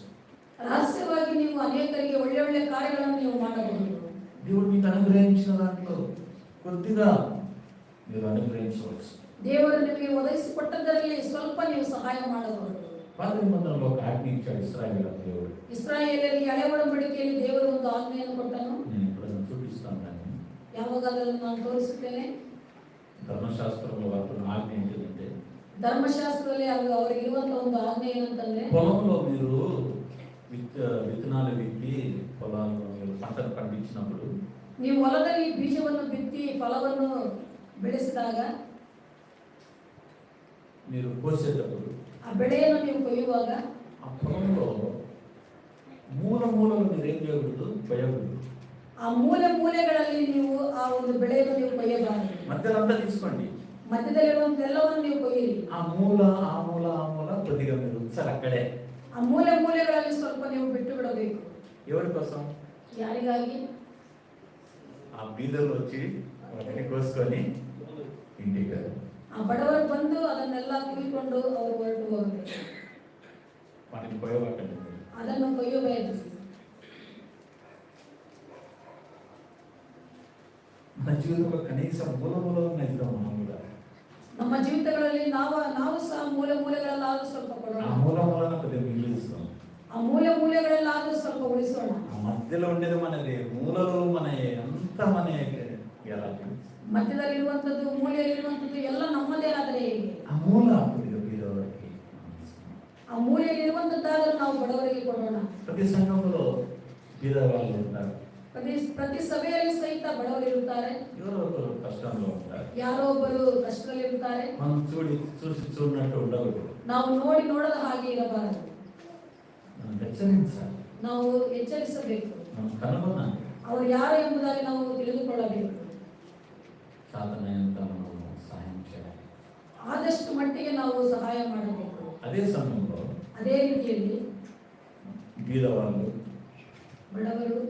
ರಹಸ್ಯವಾಗಿ ನೀವು ಅನೇಕರಿಗೆ ಒಳ್ಳೆ ಒಳ್ಳೆ ಕಾರ್ಯಗಳನ್ನು ನೀವು ಮಾಡಬಹುದು. దేవుడు మీకు అనుగ్రహించిన దాంట్లో కొద్దిగా మీరు అనుగ్రహించవచ్చు. ದೇವರು ನಿಮಗೆ ಒದಗಿಸಿಕೊಟ್ಟದರಲ್ಲಿ ಸ್ವಲ್ಪ ನೀವು ಸಹಾಯ ಮಾಡಬಹುದು. పాత నిబంధనలో ఒక ఆజ్ఞ ఇచ్చాడు ఇశ్రాయేలులకు దేవుడు. ಇಸ್ರಾಯೇಲರಿಗೆ ಹಳೆ ಒಡಂಬಡಿಕೆಯಲ್ಲಿ ದೇವರು ಒಂದು ಆಜ್ಞೆಯನ್ನು ಕೊಟ್ಟನು. నేను ఇప్పుడు ಅದನ್ನು చూపిస్తాను. దాన్ని ಯಾವಾಗಲೂ ನಾನು ತೋರಿಸುತ್ತೇನೆ. ధర్మశాస్త్రంలో వాడుతున్న ఆజ్ఞ ఏంటంటే, ಧರ್ಮಶಾಸ್ತ್ರದಲ್ಲಿ ಅವರಿಗೆ ಇರುವಂತಹ ಒಂದು ಆಜ್ಞೆ ಏನಂತಂದ್ರೆ, పొలంలో మీరు విత్తనాలు విత్తి పొలాల్లో మీరు పంటను పండించినప్పుడు, ನೀವು ಹೊಲದಲ್ಲಿ ಬೀಜವನ್ನು ಬಿತ್ತಿ ಫಲವನ್ನು ಬೆಳೆಸಿದಾಗ, మీరు కోసేటప్పుడు ಆ ಬೆಳೆಯನ್ನು ನೀವು ಕೊಯ್ಯುವಾಗ ఆ పొలంలో మూలలు మీరు ఏం చేయకూడదు, కొయ్యకూడదు. ಆ ಮೂಲೆಗಳಲ್ಲಿ ನೀವು ಆ ಒಂದು ಬೆಳೆಯನ್ನು ನೀವು ಕೊಯ್ಯಬಾರದು. మధ్యలంతా తీసుకోండి. ಮಧ್ಯದಲ್ಲಿರುವಂತ ಎಲ್ಲವನ್ನು ನೀವು ಕೊಯ್ಯಿರಿ. ఆ మూల కొద్దిగా మీరు ఉంచాలి అక్కడే. ಆ ಮೂಲೆಗಳಲ್ಲಿ ಸ್ವಲ್ಪ ನೀವು ಬಿಟ್ಟು ಬಿಡಬೇಕು. ఎవరి కోసం? ಯಾರಿಗಾಗಿ? ఆ బీదర్లు వచ్చి వాటిని కోసుకొని ఇంటికి, ಆ ಬಡವರು ಬಂದು ಅದನ್ನೆಲ್ಲ ಕುಯ್ಕೊಂಡು ಅವರು ಹೊರಟು ಹೋಗಬೇಕು. వాటిని కొయ్యబాకండి. ಅದನ್ನು ಕೊಯ್ಯಬೇಕು. మన జీవితంలో కనీసం మూలమైన ఇద్దాం. మనం కూడా ನಮ್ಮ ಜೀವಿತಗಳಲ್ಲಿ ನಾವು ಸಹ ಮೂಲೆಗಳಲ್ಲಾದ್ರೂ ಸ್ವಲ್ಪ ಕೊಡೋಣ. ఆ మూలన కొద్దిగా మిగిలిస్తాం. ಆ ಮೂಲೆಗಳಲ್ಲಾದ್ರೂ ಸ್ವಲ್ಪ ಉಳಿಸೋಣ. ఆ మధ్యలో ఉండేది మనది, మూలలు మన ఎంత మన ఎలా ಮಧ್ಯದಲ್ಲಿರುವಂಥದ್ದು ಮೂಲೆಯಲ್ಲಿರುವಂಥದ್ದು ಎಲ್ಲ ನಮ್ಮದೇ ಆದರೆ ಹೇಗೆ? ఆ మూల కొద్దిగా బీదవారికి, ಆ ಮೂಲೆಯಲ್ಲಿರುವಂಥದ್ದಾದರೂ ನಾವು ಬಡವರಿಗೆ ಕೊಡೋಣ. ప్రతి సంఘంలో బీదవాళ్ళు ఉంటారు. ಪ್ರತಿ ಸಭೆಯಲ್ಲಿ ಸಹಿತ ಬಡವರು ಇರುತ್ತಾರೆ. ఎవరో ఒకరు కష్టంలో ఉంటారు. ಯಾರೋ ಒಬ್ಬರು ಕಷ್ಟದಲ್ಲಿರುತ್ತಾರೆ. మనం చూసి చూడనట్టు ఉండకూడదు. ನಾವು ನೋಡದ ಹಾಗೆ ಇರಬಾರದು. మనం హెచ్చరించాలి. ನಾವು ಎಚ್ಚರಿಸಬೇಕು. మనం కనుగొనాలి. ಅವರು ಯಾರು ಎಂಬುದಾಗಿ ನಾವು ತಿಳಿದುಕೊಳ್ಳಬೇಕು. సాధనంత మనం సహాయం చేయాలి. ಆದಷ್ಟು ಮಟ್ಟಿಗೆ ನಾವು ಸಹಾಯ ಮಾಡಬೇಕು. అదే సమయంలో ಅದೇ ರೀತಿಯಲ್ಲಿ బీదవాళ్ళు, ಬಡವರು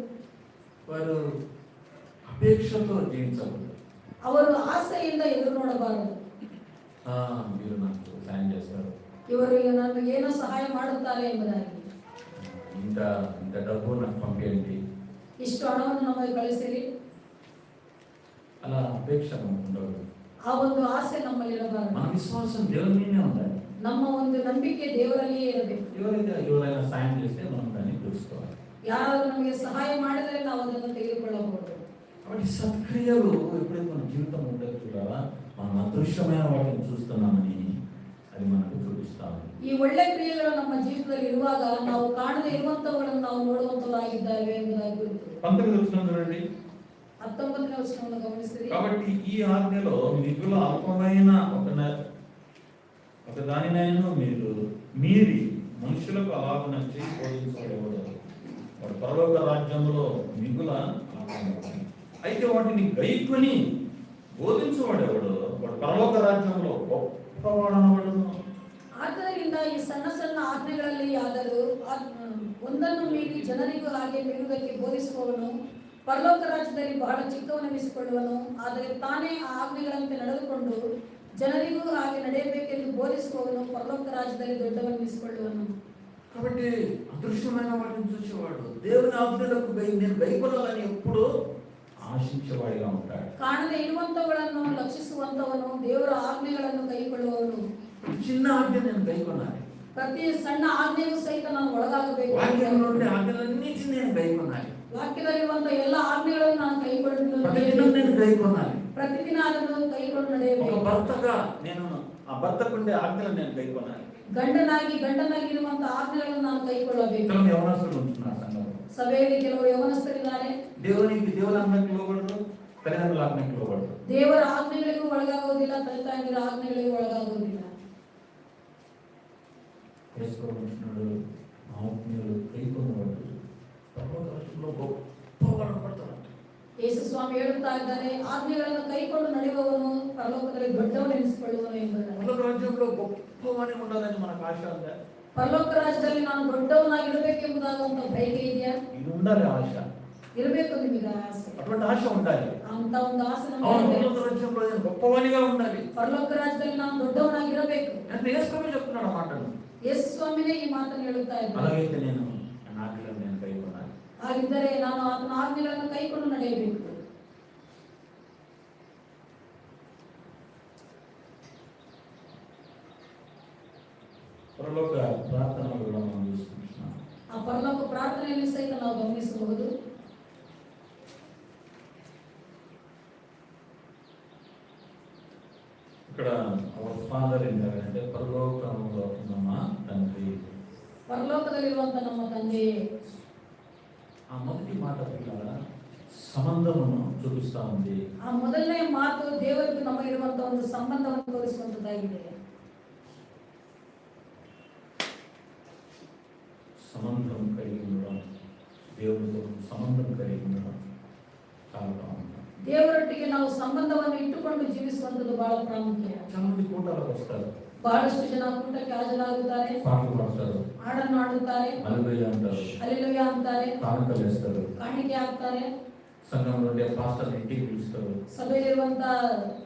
వారు అపేక్షతో జీవించకూడదు. ಅವರು ಆಸೆಯಿಂದ ಎದುರು ನೋಡಬಾರದು. మీరు నాకు సాయం చేస్తారు, ಇವರು ನನಗೆ ಏನೋ ಸಹಾಯ ಮಾಡುತ್ತಾರೆ ಎಂಬುದಾಗಿ, ఇంత డబ్బు నాకు పంపేయండి, ಇಷ್ಟು ಹಣವನ್ನು ನಮಗೆ ಕಳಿಸಿರಿ, అలా అపేక్ష ఉండకూడదు. ಆ ಒಂದು ಆಸೆ ನಮ್ಮಲ್ಲಿರಬಾರದು. మన విశ్వాసం దేవుని మీదే ఉండాలి. ನಮ್ಮ ಒಂದು ನಂಬಿಕೆ ದೇವರಲ್ಲಿಯೇ ಇರಬೇಕು. ఎవరైనా సాయం చేస్తే మనం దాన్ని తెలుసుకోవాలి. ಯಾರಾದರೂ ನಮಗೆ ಸಹಾಯ ಮಾಡಿದರೆ ನಾವು ಅದನ್ನು ತೆಗೆದುಕೊಳ್ಳಬಹುದು. కాబట్టి సత్క్రియలు ఎప్పుడైతే మన జీవితం ఉండదు చూడాలా, మనం అదృశ్యమైన వాటిని చూస్తున్నామని అది మనకు చూపిస్తాము. ಈ ಒಳ್ಳೆ ಕ್ರಿಯೆಗಳು ನಮ್ಮ ಜೀವಿತದಲ್ಲಿ ಇರುವಾಗ ನಾವು ಕಾಣದೇ ಇರುವಂತವುಗಳನ್ನು ನಾವು ನೋಡುವಂತವರಾಗಿದ್ದಾವೆ ಎಂಬುದಾಗಿ ಗುರುತು. 19వ వచనం చూడండి. 19ನೇ ವಚನವನ್ನು ಗಮನಿಸಿರಿ. కాబట్టి ఈ ఆజ్ఞలో మిగుల అల్పమైన ఒక దానినైనా మీరు మీరి మనుషులకు అలాగ చేసి బోధించబడేవాడు వాడు పరలోక రాజ్యంలో మిగుల అయితే వాటిని గైకొని బోధించబడేవాడు వాడు పరలోక రాజ్యంలో గొప్పవాడనబడును. ಆದ್ದರಿಂದ ಈ ಸಣ್ಣ ಆಜ್ಞೆಗಳಲ್ಲಿ ಆದರೂ ಒಂದನ್ನು ಮೀರಿ ಜನರಿಗೂ ಹಾಗೆ ಬಿಡುವುದಕ್ಕೆ ಬೋಧಿಸುವವನು ಪರಲೋಕ ರಾಜ್ಯದಲ್ಲಿ ಬಹಳ ಚಿಕ್ಕವನೆನಿಸಿಕೊಳ್ಳುವನು. ಆದರೆ ತಾನೇ ಆ ಆಜ್ಞೆಗಳಂತೆ ನಡೆದುಕೊಂಡು ಜನರಿಗೂ ಹಾಗೆ ನಡೆಯಬೇಕೆಂದು ಬೋಧಿಸುವವನು ಪರಲೋಕ ರಾಜ್ಯದಲ್ಲಿ ದೊಡ್ಡವನೆನಿಸಿಕೊಳ್ಳುವನು. కాబట్టి అదృశ్యమైన వాటిని చూసేవాడు దేవుని ఆజ్ఞలకు నేను గైకొనాలని ఎప్పుడు ఆశించేవాడిగా ఉంటాడు. ಕಾಣದೆ ಇರುವಂತವುಗಳನ್ನು ಲಕ್ಷಿಸುವಂತವನು, ದೇವರ ಆಜ್ಞೆಗಳನ್ನು ಕೈಕೊಳ್ಳುವವನು. చిన్న ఆజ్ఞ నేను కైకొనాలి, ಪ್ರತಿ ಸಣ್ಣ ಆಜ್ಞೆಯೂ ಸಹಿತ ನಾನು ಒಳಗಾಗಬೇಕು. వాక్యంలో ఉండే ఆజ్ఞలన్నిటిని నేను కైకొనాలి, ವಾಕ್ಯದಲ್ಲಿರುವಂತ ಎಲ್ಲ ಆಜ್ಞೆಗಳನ್ನು ನಾನು ಕೈಕೊಂಡು ప్రతిదినం నేను కైకొనాలి. ಪ್ರತಿದಿನ ಅದನ್ನು ಕೈಕೊಂಡು ఒక ನಡೆಯಬೇಕು. భర్తగా నేను ఆ భర్తకుండే ఆజ్ఞలను నేను కైకొనాలి. ಗಂಡನಾಗಿ ಇರುವಂತ ಆಜ್ಞೆಗಳನ್ನು ನಾನು ಕೈಕೊಳ್ಳಬೇಕು. ಕೆಲವು యవనస్తులు ఉంటున్నారు సంఘంలో. ಸಭೆಯಲ್ಲಿ ಕೆಲವರು ಯವನಸ್ಥರಿದ್ದಾರೆ. దేవుని ఆజ్ఞకు లోబడరు, తల్లిదండ్రుల ఆజ్ఞకు లోబడరు. ದೇವರ ಆಜ್ಞೆಗಳಿಗೂ ಒಳಗಾಗುವುದಿಲ್ಲ, ತಂದೆ ತಾಯಿಗಳ ಆಜ್ಞೆಗಳಿಗೂ ಒಳಗಾಗುವುದಿಲ್ಲ. వేసుకోమంటున్నాడు, ఆజ్ఞలు కైకొనవద్దు, పరలోక రాజ్యంలో గొప్పవాడు పడతాడు. ಯೇಸು ಸ್ವಾಮಿ ಹೇಳುತ್ತಾ ಇದ್ದಾರೆ, ಆಜ್ಞೆಗಳನ್ನು ಕೈಕೊಂಡು ನಡೆಯುವವನು ಪರಲೋಕದಲ್ಲಿ ದೊಡ್ಡವನು ಎನಿಸಿಕೊಳ್ಳುವನು ಎಂಬುದಾಗಿ. పరలోక రాజ్యంలో గొప్పవాడే ఉండాలని మనకు ఆశ ఉందా? ಪರಲೋಕ ರಾಜ್ಯದಲ್ಲಿ ನಾನು ದೊಡ್ಡವನಾಗಿರಬೇಕೆಂಬುದಾದಂತ ಬಯಕೆ ಇದೆಯಾ? ఇది ఉండాలి ఆశ. ಇರಬೇಕು ನಿಮಗೆ ಆಸೆ. అటువంటి ఆశ ఉండాలి. ಅಂತ ಒಂದು ಆಸೆ అవును, ನಮಗೆ పరలోక రాజ్యంలో నేను గొప్పవాడిగా ఉండాలి. ಪರಲೋಕ ರಾಜ್ಯದಲ್ಲಿ ನಾನು ದೊಡ್ಡವನಾಗಿರಬೇಕು. అంటే యేసుప్రభు చెప్తున్నాడు ఆ మాటను. ಯೇಸು ಸ್ವಾಮಿನೇ ಈ ಮಾತನ್ನು ಹೇಳುತ್ತಾ ಇದ್ದಾರೆ. అలాగైతే నేను నా ఆజ్ఞలను నేను కైకొనాలి. ಹಾಗಿದ್ದರೆ ನಾನು ಆತನ ಆಜ್ಞೆಗಳನ್ನು ಕೈಕೊಂಡು ನಡೆಯಬೇಕು. పరలోక ప్రార్థనలు కూడా మనం చూసుకుంటున్నాం. ಆ ಪರಲೋಕ ಪ್ರಾರ್ಥನೆಯಲ್ಲಿ ಸಹಿತ ನಾವು ಗಮನಿಸಬಹುದು. ఇక్కడ అవర్ ఫాదర్ ఇన్ హెవెన్ అంటే పరలోకంలో ఉన్న మా తండ్రి. ಪರಲೋಕದಲ್ಲಿರುವಂತ ನಮ್ಮ ತಂದೆಯೇ. ఆ మొదటి మాట పిల్లల సంబంధమును చూపిస్తా ఉంది. ಆ ಮೊದಲನೇ ಮಾತು ದೇವರಿಗೆ ನಮಗಿರುವಂತ ಒಂದು ಸಂಬಂಧವನ್ನು ತೋರಿಸುವಂತದ್ದಾಗಿದೆ. సంబంధం కలిగి ఉండడం, దేవుడితో సంబంధం కలిగి ఉండడం చాలా ప్రాముఖ్యం. ದೇವರೊಟ್ಟಿಗೆ ನಾವು ಸಂಬಂಧವನ್ನು ಇಟ್ಟುಕೊಂಡು ಜೀವಿಸುವಂತದ್ದು ಬಹಳ ಪ್ರಾಮುಖ್ಯ. చాలా మంది కూటాలకు వస్తారు, ಬಹಳಷ್ಟು ಜನ ಕೂಟಕ್ಕೆ ಹಾಜರಾಗುತ್ತಾರೆ, పాటలు పాడతారు, ಹಾಡನ್ನು ಹಾಡುತ್ತಾರೆ, హల్లెలూయా అంటారు, ಹಲ್ಲೆಲೂಯಾ ಅಂತಾರೆ, కానుకలు వేస్తారు, ಕಾಣಿಕೆ ಹಾಕ್ತಾರೆ, సంఘంలో ఉండే పాస్టర్ని ఇంటికి పిలుస్తారు, ಸಭೆಯಲ್ಲಿರುವಂತ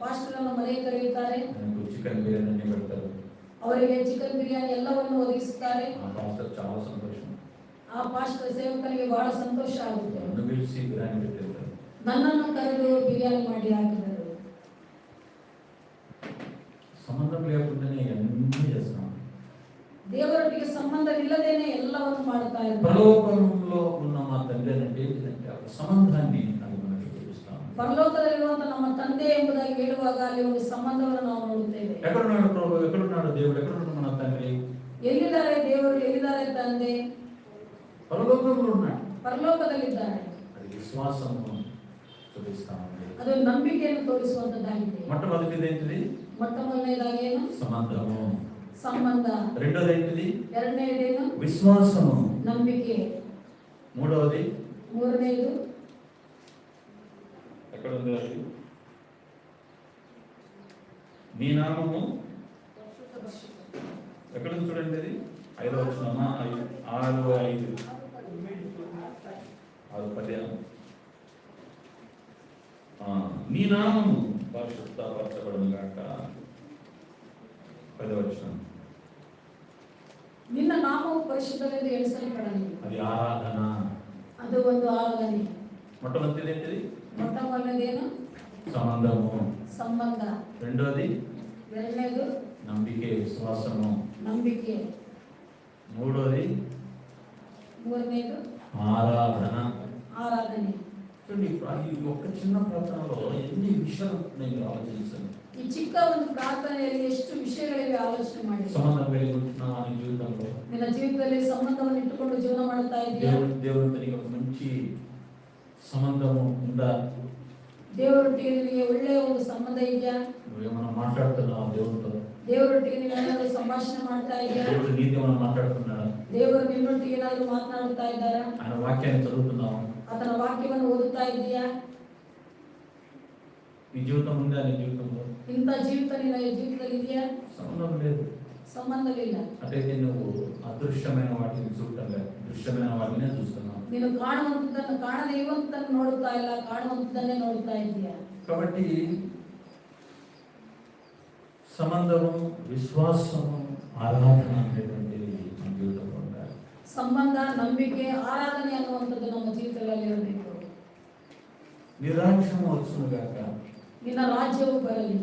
ಪಾಸ್ಟರ್ ಅನ್ನು ಮನೆಗೆ ಕರೆಯುತ್ತಾರೆ, ఆయనకు చికెన్ బిర్యానీ అన్ని పెడతారు. ಅವರಿಗೆ ಚಿಕನ್ ಬಿರಿಯಾನಿ ಎಲ್ಲವನ್ನು ಒದಗಿಸುತ್ತಾರೆ. ఆ పాస్టర్ చాలా సంతోషం, ಆ ಪಾಸ್ಟರ್ ಸೇವಕನಿಗೆ ಬಹಳ ಸಂತೋಷ ಆಗುತ್ತೆ. నన్ను పిలిచి బిర్యానీ పెట్టారు. ನನ್ನನ್ನು ಕರೆದು ಬಿರಿಯಾನಿ ಮಾಡಿ ಹಾಕಿದರು. సంబంధం లేకుండానే అన్నీ చేస్తున్నాం. ದೇವರೊಟ್ಟಿಗೆ ಸಂಬಂಧವಿಲ್ಲದೇನೆ ಎಲ್ಲವನ್ನು ಮಾಡುತ್ತಾ ಇದ್ದಾರೆ. పరలోకంలో ఉన్న మా తండ్రి అంటే ఏంటంటే ఆ సంబంధాన్ని అది మనకి చూపిస్తాం. ಪರಲೋಕದಲ್ಲಿರುವಂತ ನಮ್ಮ ತಂದೆ ಎಂಬುದಾಗಿ ಹೇಳುವಾಗ ಅಲ್ಲಿ ಒಂದು ಸಂಬಂಧವನ್ನು ನಾವು ನೋಡುತ್ತೇವೆ. ఎక్కడున్నాడు ప్రభు, ఎక్కడున్నాడు దేవుడు, ఎక్కడున్నాడు మన తండ్రి? ಎಲ್ಲಿದ್ದಾರೆ ದೇವರು, ಎಲ್ಲಿದ್ದಾರೆ ತಂದೆ? పరలోకంలో ఉన్నాడు. ಪರಲೋಕದಲ್ಲಿದ್ದಾರೆ. అది విశ్వాసము చూపిస్తా ఉంది. ಅದು ನಂಬಿಕೆಯನ್ನು ತೋರಿಸುವಂತದ್ದಾಗಿದೆ. మొట్టమొదటిది ఏంటిది? ಮೊಟ್ಟ ಮೊದಲನೇದಾಗಿ ಏನು? సంబంధము. ಸಂಬಂಧ. రెండోది ఏంటిది? ಎರಡನೇದೇನು? విశ్వాసము. ನಂಬಿಕೆ. మూడవది ಮೂರನೇದು ఎక్కడ ఉంది అది? నీ నామము ఎక్కడ ఉంది చూడండి, అది 5వ వచనమా? 6:5 నీ నామము పరిశుద్ధపరచబడును గాక. 10వ వచనం. ನಿನ್ನ ನಾಮವು ಪರಿಶುದ್ಧವೆಂದು ಎಣಿಸಲ್ಪಡಲಿ. అది ఆరాధన. ಅದು ಒಂದು ಆರಾಧನೆ. మొట్టమొదటిది ఏంటిది? ಮೊಟ್ಟ ಮೊದಲನೇದೇನು? సంబంధము. ಸಂಬಂಧ. రెండోది ಎರಡನೇದು ನಂಬಿಕೆ, విశ్వాసము. ನಂಬಿಕೆ. మూడోది ಮೂರನೇದು ఆరాధన. ఆరాధನೆ. చూడండి, ఈ ఒక్క చిన్న ప్రార్థనలో ఎన్ని విషయాలు నేను ఆలోచిస్తాను. ಈ ಚಿಕ್ಕ ಒಂದು ಪ್ರಾರ್ಥನೆಯಲ್ಲಿ ಎಷ್ಟು ವಿಷಯಗಳಿವೆ ಆಲೋಚನೆ ಮಾಡಿ. సంబంధం కలిగి ఉంటున్నావు నీ జీవితంలో. ನಿನ್ನ ಜೀವಿತದಲ್ಲಿ ಸಂಬಂಧವನ್ನು ಇಟ್ಟುಕೊಂಡು ಜೀವನ ಮಾಡುತ್ತಾ ಇದೆಯಾ? దేవుడితో నీకు ఒక మంచి సంబంధము ఉందా? ದೇವರೊಟ್ಟಿಗೆ ನಿನಗೆ ಒಳ್ಳೆಯ ಒಂದು ಸಂಬಂಧ ಇದೆಯಾ? నువ్వేమన్నా మాట్లాడుతున్నావు దేవుడితో? ದೇವರೊಟ್ಟಿಗೆ ನೀವು ಏನಾದರೂ ಸಂಭಾಷಣೆ ಮಾಡ್ತಾ ಇದೆಯಾ? దేవుడు నీతో ఏమన్నా మాట్లాడుతున్నాడా? ದೇವರು ನಿನ್ನೊಟ್ಟಿಗೆ ಏನಾದರೂ ಮಾತನಾಡುತ್ತಾ ಇದ್ದಾರಾ? ఆయన వాక్యాన్ని చదువుతున్నావు? ಆತನ ವಾಕ್ಯವನ್ನು ಓದುತ್ತಾ ಇದೆಯಾ? నీ జీవితం ఉందా? నీ జీవితంలో ಇಂಥ ಜೀವಿತ ನಿನ್ನ ಜೀವಿತದಲ್ಲಿ ಇದೆಯಾ? సంబంధం లేదు. ಸಂಬಂಧವಿಲ್ಲ. అటైతే నువ్వు అదృశ్యమైన వాటిని చూడటం లేదు, దృశ్యమైన వాటినే చూస్తున్నావు. ನೀನು ಕಾಣುವಂಥದ್ದನ್ನು ಕಾಣದೇ ಇರುವಂಥದ್ದನ್ನು ನೋಡುತ್ತಾ ಇಲ್ಲ, ಕಾಣುವಂಥದ್ದನ್ನೇ ನೋಡುತ್ತಾ ಇದೆಯಾ? కాబట్టి సంబంధము, విశ్వాసము, ఆరాధన అనేటువంటిది మన జీవితంలో ఉండాలి. ಸಂಬಂಧ, ನಂಬಿಕೆ, ಆರಾಧನೆ ಅನ್ನುವಂಥದ್ದು ನಮ್ಮ ಜೀವಿತಗಳಲ್ಲಿ ಇರಬೇಕು. నీ రాజ్యము వచ్చును గాక. ನಿನ್ನ ರಾಜ್ಯವು ಬರಲಿ.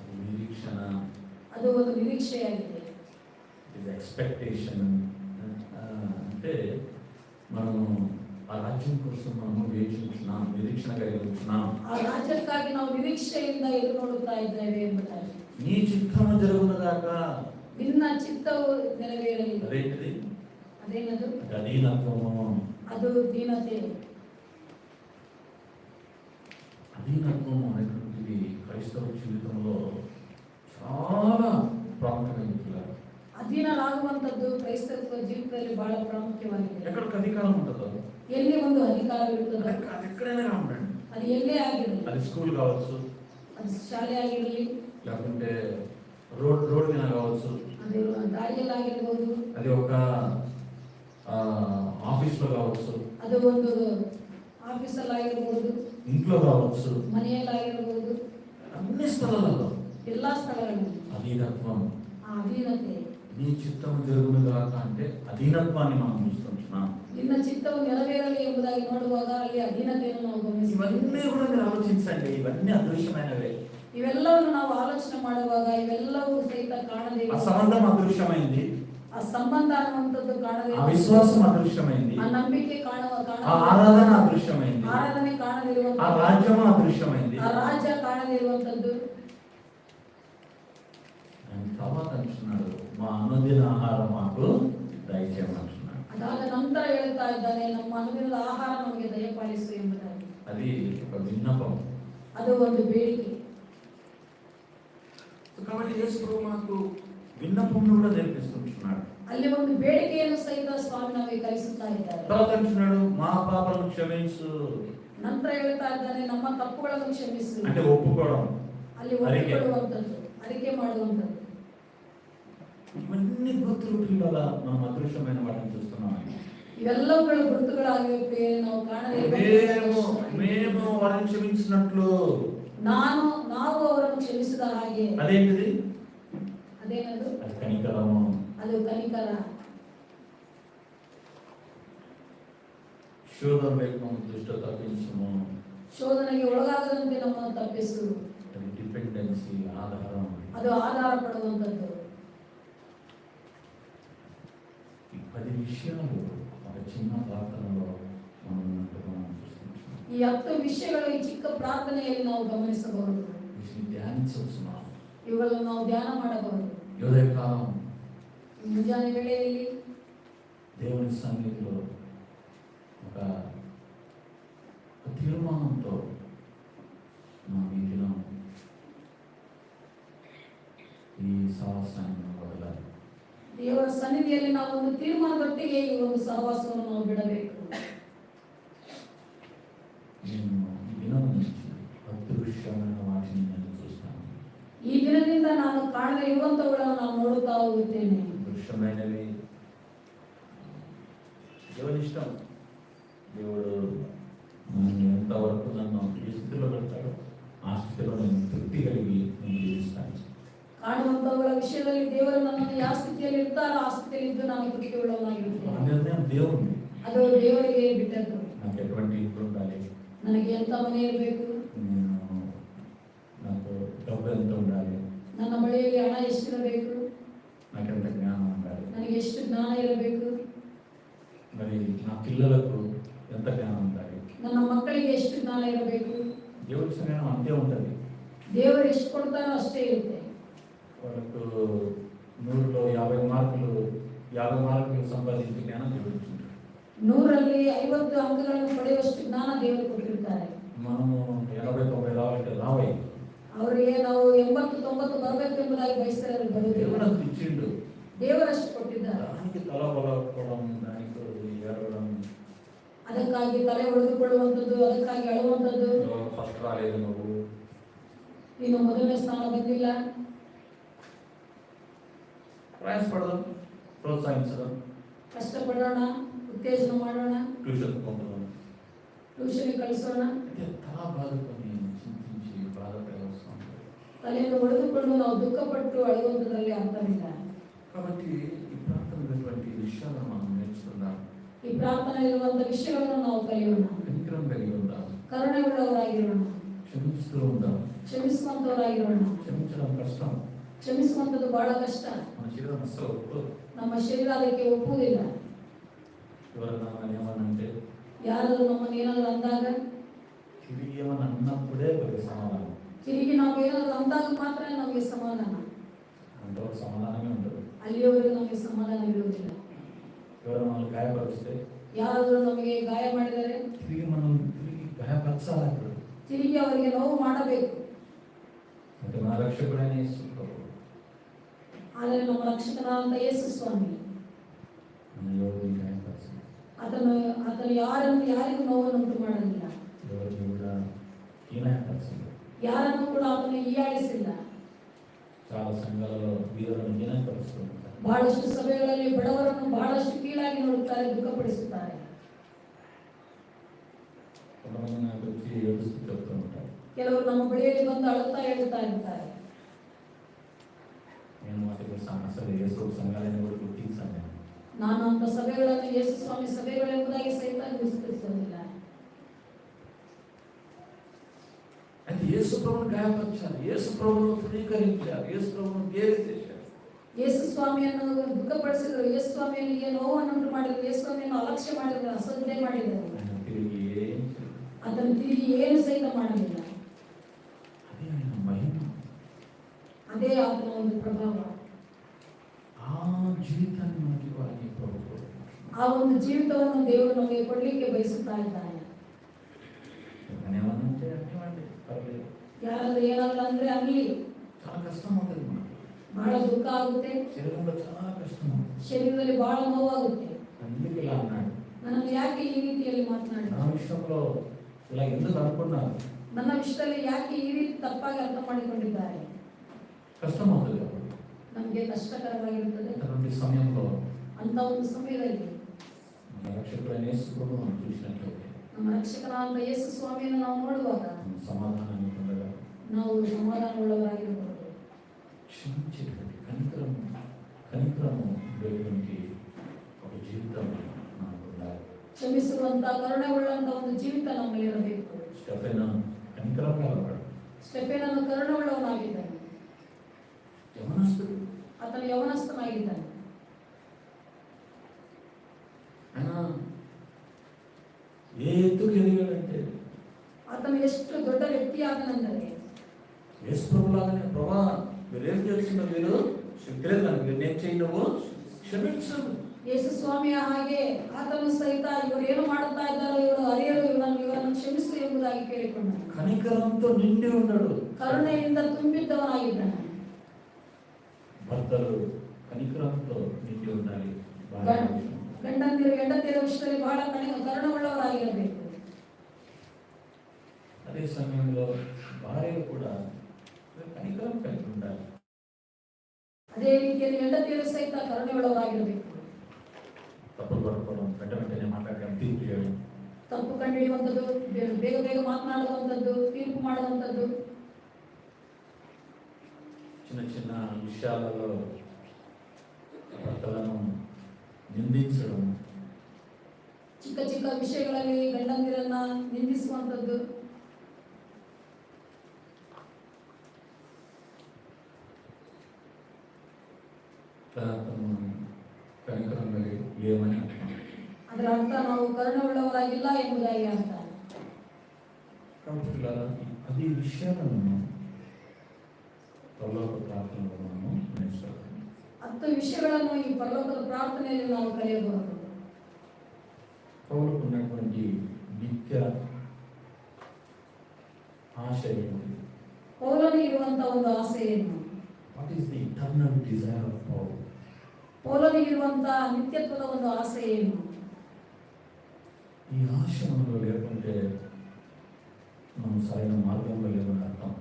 అది నిరీక్షణ, ಅದು ಒಂದು ನಿರೀಕ್ಷೆಯಾಗಿದೆ. ఇది ఎక్స్పెక్టేషన్. అంటే మనము ఆ రాజ్యం కోసం మనము వేచి ఉంటున్నాం, నిరీక్షణ కలిగి ఉంటున్నాం. ಆ ರಾಜ್ಯಕ್ಕಾಗಿ ನಾವು ನಿರೀಕ್ಷೆಯಿಂದ ಎದುರು ನೋಡುತ್ತಾ ಇದ್ದೇವೆ ಎಂಬುದಾಗಿ. నీ చిత్తము జరుగును గాక. ನಿನ್ನ ಚಿತ್ತವು ನೆರವೇರಲಿ. అదేంటిది? ಅದೇನದು? అధీనత్వము. ಅದು ದೀನತೆ. అధీనత్వం అనేటువంటిది క్రైస్తవ జీవితంలో చాలా ప్రాముఖ్యమైనది. ಅಧೀನರಾಗುವಂತದ್ದು ಕ್ರೈಸ್ತವ ಜೀವಿತದಲ್ಲಿ ಬಹಳ ಪ್ರಾಮುಖ್ಯವಾಗಿದೆ. ఎక్కడికి అధికారం ఉంటుందో, ಎಲ್ಲಿ ಒಂದು ಅಧಿಕಾರವಿರುತ್ತದೋ అది ఎక్కడైనా ఉండండి. ಅದು ಎಲ್ಲೇ ಆಗಿರಲಿ, అది స్కూల్ కావచ్చు, ಅದು ಶಾಲೆ ಆಗಿರಲಿ, లేకుంటే రోడ్ మీద కావచ్చు, ಅದು ದಾರಿಯಲ್ಲಾಗಿರ್ಬೋದು, అది ఒక ఆఫీస్లో కావచ్చు, ಅದು ಒಂದು ಆಫೀಸಲ್ಲಾಗಿರ್ಬೋದು, ఇంట్లో కావచ్చు, ಮನೆಯಲ್ಲಾಗಿರ್ಬೋದು, అన్ని స్థలాలలో ಎಲ್ಲಾ ಸ್ಥಳಗಳಲ್ಲಿ అధీనత్వం. ಆ ಅಧೀನತೆ. నీ చిత్తం జరుగును గాక అంటే అధీనత్వాన్ని మనం చూస్తున్నాం. ನಿನ್ನ ಚಿತ್ತವು ನೆರವೇರಲಿ ಎಂಬುದಾಗಿ ನೋಡುವಾಗ ಅಲ್ಲಿ ಅಧೀನತೆಯನ್ನು ನಾವು ఇవన్నీ ಗಮನಿಸಬೇಕು. కూడా మీరు ఆలోచించండి, ఇవన్నీ అదృశ్యమైనవే. ಇವೆಲ್ಲವನ್ನು ನಾವು ಆಲೋಚನೆ ಮಾಡುವಾಗ ಇವೆಲ್ಲವೂ ಸಹಿತ ಕಾಣದೇ ఆ సంబంధం అదృశ్యమైంది, ಆ ಸಂಬಂಧ ಅನ್ನುವಂಥದ್ದು ಕಾಣದೇ ఆ విశ్వాసం అదృశ్యమైంది, ಆ ನಂಬಿಕೆ ఆ ఆరాధన అదృశ్యమైంది, ಆರಾಧನೆ ఆ ಕಾಣದಿರುವಂಥದ್ದು, రాజ్యము అదృశ్యమైంది. ಆ ರಾಜ್ಯ ಕಾಣದಿರುವಂಥದ್ದು. ఆయన తర్వాత అంటున్నాడు, మా అనుదిన ఆహారం మాకు దయచేయమంటున్నాడు. ಅದಾದ ನಂತರ ಹೇಳ್ತಾ ಇದ್ದಾನೆ, ನಮ್ಮ ಅನುದಿನದ ಆಹಾರ ನಮಗೆ ದಯಪಾಲಿಸು ಎಂಬುದಾಗಿ. అది ఒక విన్నపం. ಅದು ಒಂದು ಬೇಡಿಕೆ. కాబట్టి యేసు ప్రభు మనకు విన్నపం కూడా నేర్పిస్తున్నాడు. ಅಲ್ಲಿ ಒಂದು ಬೇಡಿಕೆಯನ್ನು ಸಹಿತ ಸ್ವಾಮಿ ನಮಗೆ ಕಲಿಸುತ್ತಾ ಇದ್ದಾರೆ. తర్వాత అంటున్నాడు, మా పాపాలను క్షమించు. ನಂತರ ಹೇಳ್ತಾ ಇದ್ದಾನೆ, ನಮ್ಮ ತಪ್ಪುಗಳನ್ನು ಕ್ಷಮಿಸು. అంటే ఒప్పుకోవడం, ಅಲ್ಲಿ ಒಪ್ಪಿಕೊಳ್ಳುವಂಥದ್ದು, ಅರಿಕೆ ಮಾಡುವಂಥದ್ದು. ఇవన్నీ గుర్తులు పిల్లల మనం అదృశ్యమైన వాటిని చూస్తున్నాం. ಇವೆಲ್ಲವುಗಳು ಗುರುತುಗಳಾಗಿವೆ, ನಾವು ಕಾಣದೇ మేము వారిని క్షమించినట్లు. ನಾವು ಅವರನ್ನು ಕ್ಷಮಿಸಿದ ಹಾಗೆ. అదేంటిది? ಅದೇನದು? అది కనికరము. ಅದು ಕನಿಕರ. శోధన లేకుండా దృష్టి తప్పించము. ಶೋಧನೆಗೆ ಒಳಗಾಗದಂತೆ ನಮ್ಮನ್ನು ತಪ್ಪಿಸು. అది డిపెండెన్సీ, ఆధారం. ಅದು ಆಧಾರ ಪಡುವಂಥದ್ದು. ఈ 10 విషయాలు ఒక చిన్న ప్రార్థనలో మనం ఉన్నట్టుగా మనం చూస్తున్నాం. ಈ 10 ವಿಷಯಗಳು ಈ ಚಿಕ್ಕ ಪ್ರಾರ್ಥನೆಯಲ್ಲಿ ನಾವು ಗಮನಿಸಬಹುದು. వీటిని ధ్యానించుతున్నాం. ಇವುಗಳನ್ನು ನಾವು ಧ್ಯಾನ ಮಾಡಬಹುದು. ఉదయకాలం ಮುಂಜಾನೆ ವೇಳೆಯಲ್ಲಿ దేవుని సన్నిధిలో ఒక తీర్మానంతో మనం ఈ దినం ఈ సహవాసాన్ని వదలాలి. ದೇವರ ಸನ್ನಿಧಿಯಲ್ಲಿ ನಾವು ಒಂದು ತೀರ್ಮಾನದೊಟ್ಟಿಗೆ ಈ ಒಂದು ಸಹವಾಸವನ್ನು ನಾವು ಬಿಡಬೇಕು. నేను ఈ దినం నుంచి అదృశ్యమైన వాటిని నేను చూస్తాను. ಈ ದಿನದಿಂದ ನಾನು ಕಾಣದೇ ಇರುವಂತವುಗಳನ್ನು ನಾನು ನೋಡುತ್ತಾ ಹೋಗುತ್ತೇನೆ. దృశ్యమైనవి దేవుని ఇష్టం. దేవుడు ఎంతవరకు నన్ను ఈ స్థితిలో పెడతాడో ఆ స్థితిలో నేను తృప్తి కలిగి నేను జీవిస్తాను. ಕಾಣುವಂತವುಗಳ ವಿಷಯದಲ್ಲಿ ದೇವರು ನನ್ನನ್ನು ಯಾವ ಸ್ಥಿತಿಯಲ್ಲಿ ಇರ್ತಾರೋ ಆ ಸ್ಥಿತಿಯಲ್ಲಿ ಇದ್ದು ನಾನು ತೃಪ್ತಿ ಉಳ್ಳವನಾಗಿರುತ್ತೇನೆ. ఆ నిర్ణయం దేవుని. ಅದು ದೇವರಿಗೆ ಬಿಟ್ಟದ್ದು. నాకు ఎటువంటి ఇల్లు ఉండాలి, ನನಗೆ ಎಂತ ಮನೆ ಇರಬೇಕು, నాకు డబ్బు ఎంత ఉండాలి, ನನ್ನ ಬಳಿಯಲ್ಲಿ ಹಣ ಎಷ್ಟಿರಬೇಕು, నాకు ఎంత జ్ఞానం ఉండాలి, ನನಗೆ ಎಷ್ಟು ಜ್ಞಾನ ಇರಬೇಕು, మరి నా పిల్లలకు ఎంత జ్ఞానం ఉండాలి, ನನ್ನ ಮಕ್ಕಳಿಗೆ ಎಷ್ಟು ಜ್ಞಾನ ಇರಬೇಕು. దేవుడి జ్ఞానం అంతే ఉంటుంది. ದೇವರು ಎಷ್ಟು ಕೊಡ್ತಾರೋ ಅಷ್ಟೇ ಇರುತ್ತೆ. వాళ్ళకు 100లో 50 మార్కులు సంపాదించే జ్ఞానం దేవుడు ఇచ్చింటాడు. 100ರಲ್ಲಿ 50 ಅಂಕಗಳನ್ನು ಪಡೆಯುವಷ್ಟು ಜ್ಞಾನ ದೇವರು ಕೊಟ್ಟಿರ್ತಾರೆ. మనము 80-90 రావాలంటే రావై. ಅವರಿಗೆ ನಾವು 80-90 ಬರಬೇಕು ಎಂಬುದಾಗಿ ಬಯಸ್ತಾರೆ, దేవుడు ಬರುವುದಿಲ್ಲ. అంత ఇచ్చిండు. ದೇವರಷ್ಟು ಕೊಟ್ಟಿದ್ದಾರೆ. దానికి తలబలపడం, దానికి ఏడవడం, ಅದಕ್ಕಾಗಿ ತಲೆ ಹೊಡೆದುಕೊಳ್ಳುವಂಥದ್ದು, ಅದಕ್ಕಾಗಿ ಅಳುವಂಥದ್ದು, ఫస్ట్ రాలేదు నువ్వు, ನೀನು ಮೊದಲನೇ ಸ್ಥಾನ ಬಂದಿಲ್ಲ, ప్రయాసపడదాం, ప్రోత్సహించడం, ಕಷ್ಟಪಡೋಣ, ಉತ್ತೇಜನ ಮಾಡೋಣ, ట్యూషన్ పంపడం. ಟ್ಯೂಷನ್ಗೆ ಕಳಿಸೋಣ. అయితే తల బాదుకొని చింతించి బాధపడే వస్తాం. ತಲೆಯನ್ನು ಹೊಡೆದುಕೊಂಡು ನಾವು ದುಃಖಪಟ್ಟು ಅಳುವಂಥದ್ರಲ್ಲಿ ಅರ್ಥವಿಲ್ಲ. కాబట్టి ఈ ప్రార్థనటువంటి విషయాలను మనం నేర్చుకుందాం. ಈ ಪ್ರಾರ್ಥನೆ ಇರುವಂತಹ ವಿಷಯಗಳನ್ನು ನಾವು ಕಲಿಯೋಣ. కనికరం కనికరం కలిగి ఉందాం, కరుణ ఉಳ್ಳವರಾಗಿರೋಣ, క్షమిస్తూ ఉందాం. ಕ್ಷಮಿಸುವಂತವರಾಗಿರೋಣ. క్షమించడం కష్టం, ಕ್ಷಮಿಸುವಂಥದ್ದು ಬಹಳ ಕಷ್ಟ. మన శరీరం అస్సలు ఒప్పుకోదు. ನಮ್ಮ ಶರೀರ ಅದಕ್ಕೆ ಒಪ್ಪುವುದಿಲ್ಲ. ఎవరైనా మనం ఏమనంటే ಯಾರಾದರೂ ನಮ್ಮನ್ನು ಏನಾದರೂ ಅಂದಾಗ, తిరిగి ఏమన్నా అన్నప్పుడే కొద్దిగా సమాధానం, ತಿರುಗಿ ನಾವು ಏನಾದರೂ ಅಂದಾಗ ಮಾತ್ರ ನಮಗೆ ಸಮಾಧಾನ. అంతవరకు సమాధానమే ఉండదు. ಅಲ್ಲಿಯವರೆಗೂ ನಮಗೆ ಸಮಾಧಾನವಿರುವುದಿಲ್ಲ. ఎవరైనా మనల్ని గాయపరిస్తే, ಯಾರಾದರೂ ನಮಗೆ ಗಾಯ ಮಾಡಿದರೆ తిరిగి గాయపరచాలి. ತಿರುಗಿ ಅವರಿಗೆ ನೋವು ಮಾಡಬೇಕು. అంటే మన రక్షకుడైన యేసు ప్రభు ಆದರೆ ನಮ್ಮ ರಕ್ಷಕನಾದ ಯೇಸು ಸ್ವಾಮಿ మన ఎవరిని గాయపరచలేదు, ಆತನು ಯಾರಿಗೂ ನೋವನ್ನು ಉಂಟು ಮಾಡಲಿಲ್ಲ, ఎవరిని కూడా హీనపరచలేదు. ಯಾರನ್ನು ಕೂಡ ಆತನು ಹೀಯಾಳಿಸಿಲ್ಲ. చాలా సంఘాలలో వీరులను హీనపరుస్తూ ఉంటారు. ಬಹಳಷ್ಟು ಸಭೆಗಳಲ್ಲಿ ಬಡವರನ್ನು ಬಹಳಷ್ಟು ಕೀಳಾಗಿ ನೋಡುತ್ತಾರೆ, ದುಃಖಪಡಿಸುತ್ತಾರೆ. కొంతమంది నాకు వచ్చి ఏడుస్తూ చెప్తూ ఉంటారు, ಕೆಲವರು ನಮ್ಮ ಬಳಿಯಲ್ಲಿ ಬಂದು ಅಳುತ್ತಾ ಹೇಳ್ತಾ ಇರ್ತಾರೆ. నేను వాటికి అసలు యేసు సంఘాలను కూడా గుర్తించాను. ನಾನು ಅಂತ ಸಭೆಗಳನ್ನು ಯೇಸು ಸ್ವಾಮಿ ಸಭೆಗಳೆಂಬುದಾಗಿ ಸಹಿತ ಗುರುತಿಸುವುದಿಲ್ಲ. అయితే యేసు ప్రభువును గాయపరిచారు, యేసు ప్రభువును తృణీకరించారు, యేసు ప్రభువును గేలి చేశారు. ಯೇಸು ಸ್ವಾಮಿಯನ್ನು ದುಃಖಪಡಿಸಿದರು, ಯೇಸು ಸ್ವಾಮಿಯಲ್ಲಿ ನೋವನ್ನು ಉಂಟು ಮಾಡಿದರು, ಯೇಸು ಸ್ವಾಮಿಯನ್ನು ಅಲಕ್ಷ್ಯ ಮಾಡಿದರು, ಅಶ್ರದ್ಧೆ ಮಾಡಿದರು. ఆయన తిరిగి ఏం చేయలేదు. ಅದನ್ನು ತಿರುಗಿ ಏನು ಸಹಿತ ಮಾಡಲಿಲ್ಲ. అదే ఆయన మహిమ, ಅದೇ ಆತನ ಒಂದು ಪ್ರಭಾವ. ఆ జీవితాన్ని మనకి ఇవ్వాలి ప్రభు. ಆ ಒಂದು ಜೀವಿತವನ್ನು ದೇವರು ನಮಗೆ ಕೊಡಲಿಕ್ಕೆ ಬಯಸುತ್ತಾ ಇದ್ದಾನೆ. ఏమన్నంటే అనివ్వండి, పర్లేదు. ಯಾರಾದ್ರೂ ಏನಾದ್ರು ಅಂದ್ರೆ ಆಗಲಿ, చాలా కష్టం అవుతుంది మనకు, ಬಹಳ ದುಃಖ ಆಗುತ್ತೆ, శరీరంలో చాలా కష్టం అవుతుంది. ಶರೀರದಲ್ಲಿ ಬಹಳ ನೋವಾಗುತ್ತೆ. అందుకు ఇలా అన్నాడు, ನನ್ನನ್ನು ಯಾಕೆ ಈ ರೀತಿಯಲ್ಲಿ ಮಾತನಾಡಿ, నా విషయంలో ఇలా ఎందుకు అనుకున్నారు, ನನ್ನ ವಿಷಯದಲ್ಲಿ ಯಾಕೆ ಈ ರೀತಿ ತಪ್ಪಾಗಿ ಅರ್ಥ ಮಾಡಿಕೊಂಡಿದ್ದಾರೆ. కష్టం అవుతుంది అప్పుడు. ನಮಗೆ ಕಷ್ಟಕರವಾಗಿರುತ್ತದೆ. అటువంటి సమయంలో ಅಂತ ಒಂದು ಸಮಯದಲ್ಲಿ మన రక్షకుడైన యేసు ప్రభువును మనం చూసినట్లయితే ನಮ್ಮ ರಕ್ಷಕನಾದ ಯೇಸು ಸ್ವಾಮಿಯನ್ನು ನಾವು ನೋಡುವಾಗ మనం సమాధానాన్ని పొందగా, ನಾವು ಸಮಾಧಾನವುಳ್ಳವರಾಗಿರಬಹುದು. క్షమించేటువంటి కనికరము దేవునికి ఒక జీవితం మనకు ఉండాలి. ಕ್ಷಮಿಸುವಂತ ಕರುಣೆ ಉಳ್ಳಂತ ಒಂದು ಜೀವಿತ ನಮ್ಮಲ್ಲಿ ಇರಬೇಕು. స్టెఫెన్ కనికరం కలవాడు, ಸ್ಟೆಫೆನನು ಕರುಣೆ ಉಳ್ಳವನಾಗಿದ್ದಾನೆ, యవనస్తుడు. ಆತನು ಯವನಸ್ಥನಾಗಿದ್ದಾನೆ. ఆయన ఏ ఎత్తుకు ఎదిగాడంటే, ಆತನು ಎಷ್ಟು ದೊಡ್ಡ ವ್ಯಕ್ತಿಯಾದನೆಂದರೆ, యేసు ప్రభులాగానే ప్రభా మీరేం చేస్తున్నారు, మీరు శక్తి లేదు కనుక నేను చేయి, నువ్వు క్షమించు. ಯೇಸು ಸ್ವಾಮಿಯ ಹಾಗೆ ಆತನು ಸಹಿತ ಇವರು ಏನು ಮಾಡುತ್ತಾ ಇದ್ದಾರೋ ಇವರು ಅರಿಯರು, ಇವರನ್ನು ಕ್ಷಮಿಸು ಎಂಬುದಾಗಿ ಕೇಳಿಕೊಂಡನು. కనికరంతో నిండి ఉన్నాడు, ಕರುಣೆಯಿಂದ ತುಂಬಿದ್ದವನಾಗಿದ್ದಾನೆ. భర్తలు కనికరంతో నిండి ఉండాలి. ಗಂಡಂದಿರು ಹೆಂಡತಿಯರ ವಿಷಯದಲ್ಲಿ ಬಹಳ ಕರುಣೆಯುಳ್ಳವರಾಗಿರಬೇಕು. అదే సమయంలో భార్య కూడా కనికరం కలిగి ఉండాలి. ಅದೇ ರೀತಿಯಲ್ಲಿ ಹೆಂಡತಿಯರು ಸಹಿತ ಕರುಣೆಯುಳ್ಳವರಾಗಿರಬೇಕು. తప్పులు పడుకోవడం, వెంటనే మాట్లాడడం, తీర్పు చేయడం, ತಪ್ಪು ಕಂಡುಹಿಡಿಯುವಂಥದ್ದು, ಬೇಗ ಬೇಗ ಮಾತನಾಡುವಂಥದ್ದು, ತೀರ್ಪು ಮಾಡುವಂಥದ್ದು, చిన్న చిన్న విషయాలలో భర్తలను నిందించడం, ಚಿಕ್ಕ ಚಿಕ್ಕ ವಿಷಯಗಳಲ್ಲಿ ಗಂಡಂದಿರನ್ನ ನಿಂದಿಸುವಂಥದ್ದು, కనికరం కలిగి లేవని అంటున్నాం. ಅದರ ಅರ್ಥ ನಾವು ಕರುಣೆ ಉಳ್ಳವರಾಗಿಲ್ಲ ಎಂಬುದಾಗಿ ಅರ್ಥ. కాబట్టి అది విషయాలను పరలోక ప్రార్థనలో మనము నేర్చుకోవాలి. 10 విషయಗಳನ್ನು ಈ ಪರಲೋಕದ ಪ್ರಾರ್ಥನೆಯಲ್ಲಿ ನಾವು ಕಲಿಯಬಹುದು. పౌలుకు ఉన్నటువంటి నిత్య ఆశ ఏంటి? ಪೌಲನಿಗೆ ಇರುವಂತ ಒಂದು ಆಸೆ ಏನು? What is the eternal desire of Paul? ಪೌಲನಿಗೆ ಇರುವಂತ ನಿತ್ಯತ್ವದ ಒಂದು ಆಸೆ ಏನು? ఈ ఆశ మనలో లేకుంటే మనం సరైన మార్గంలో లేదని అర్థం.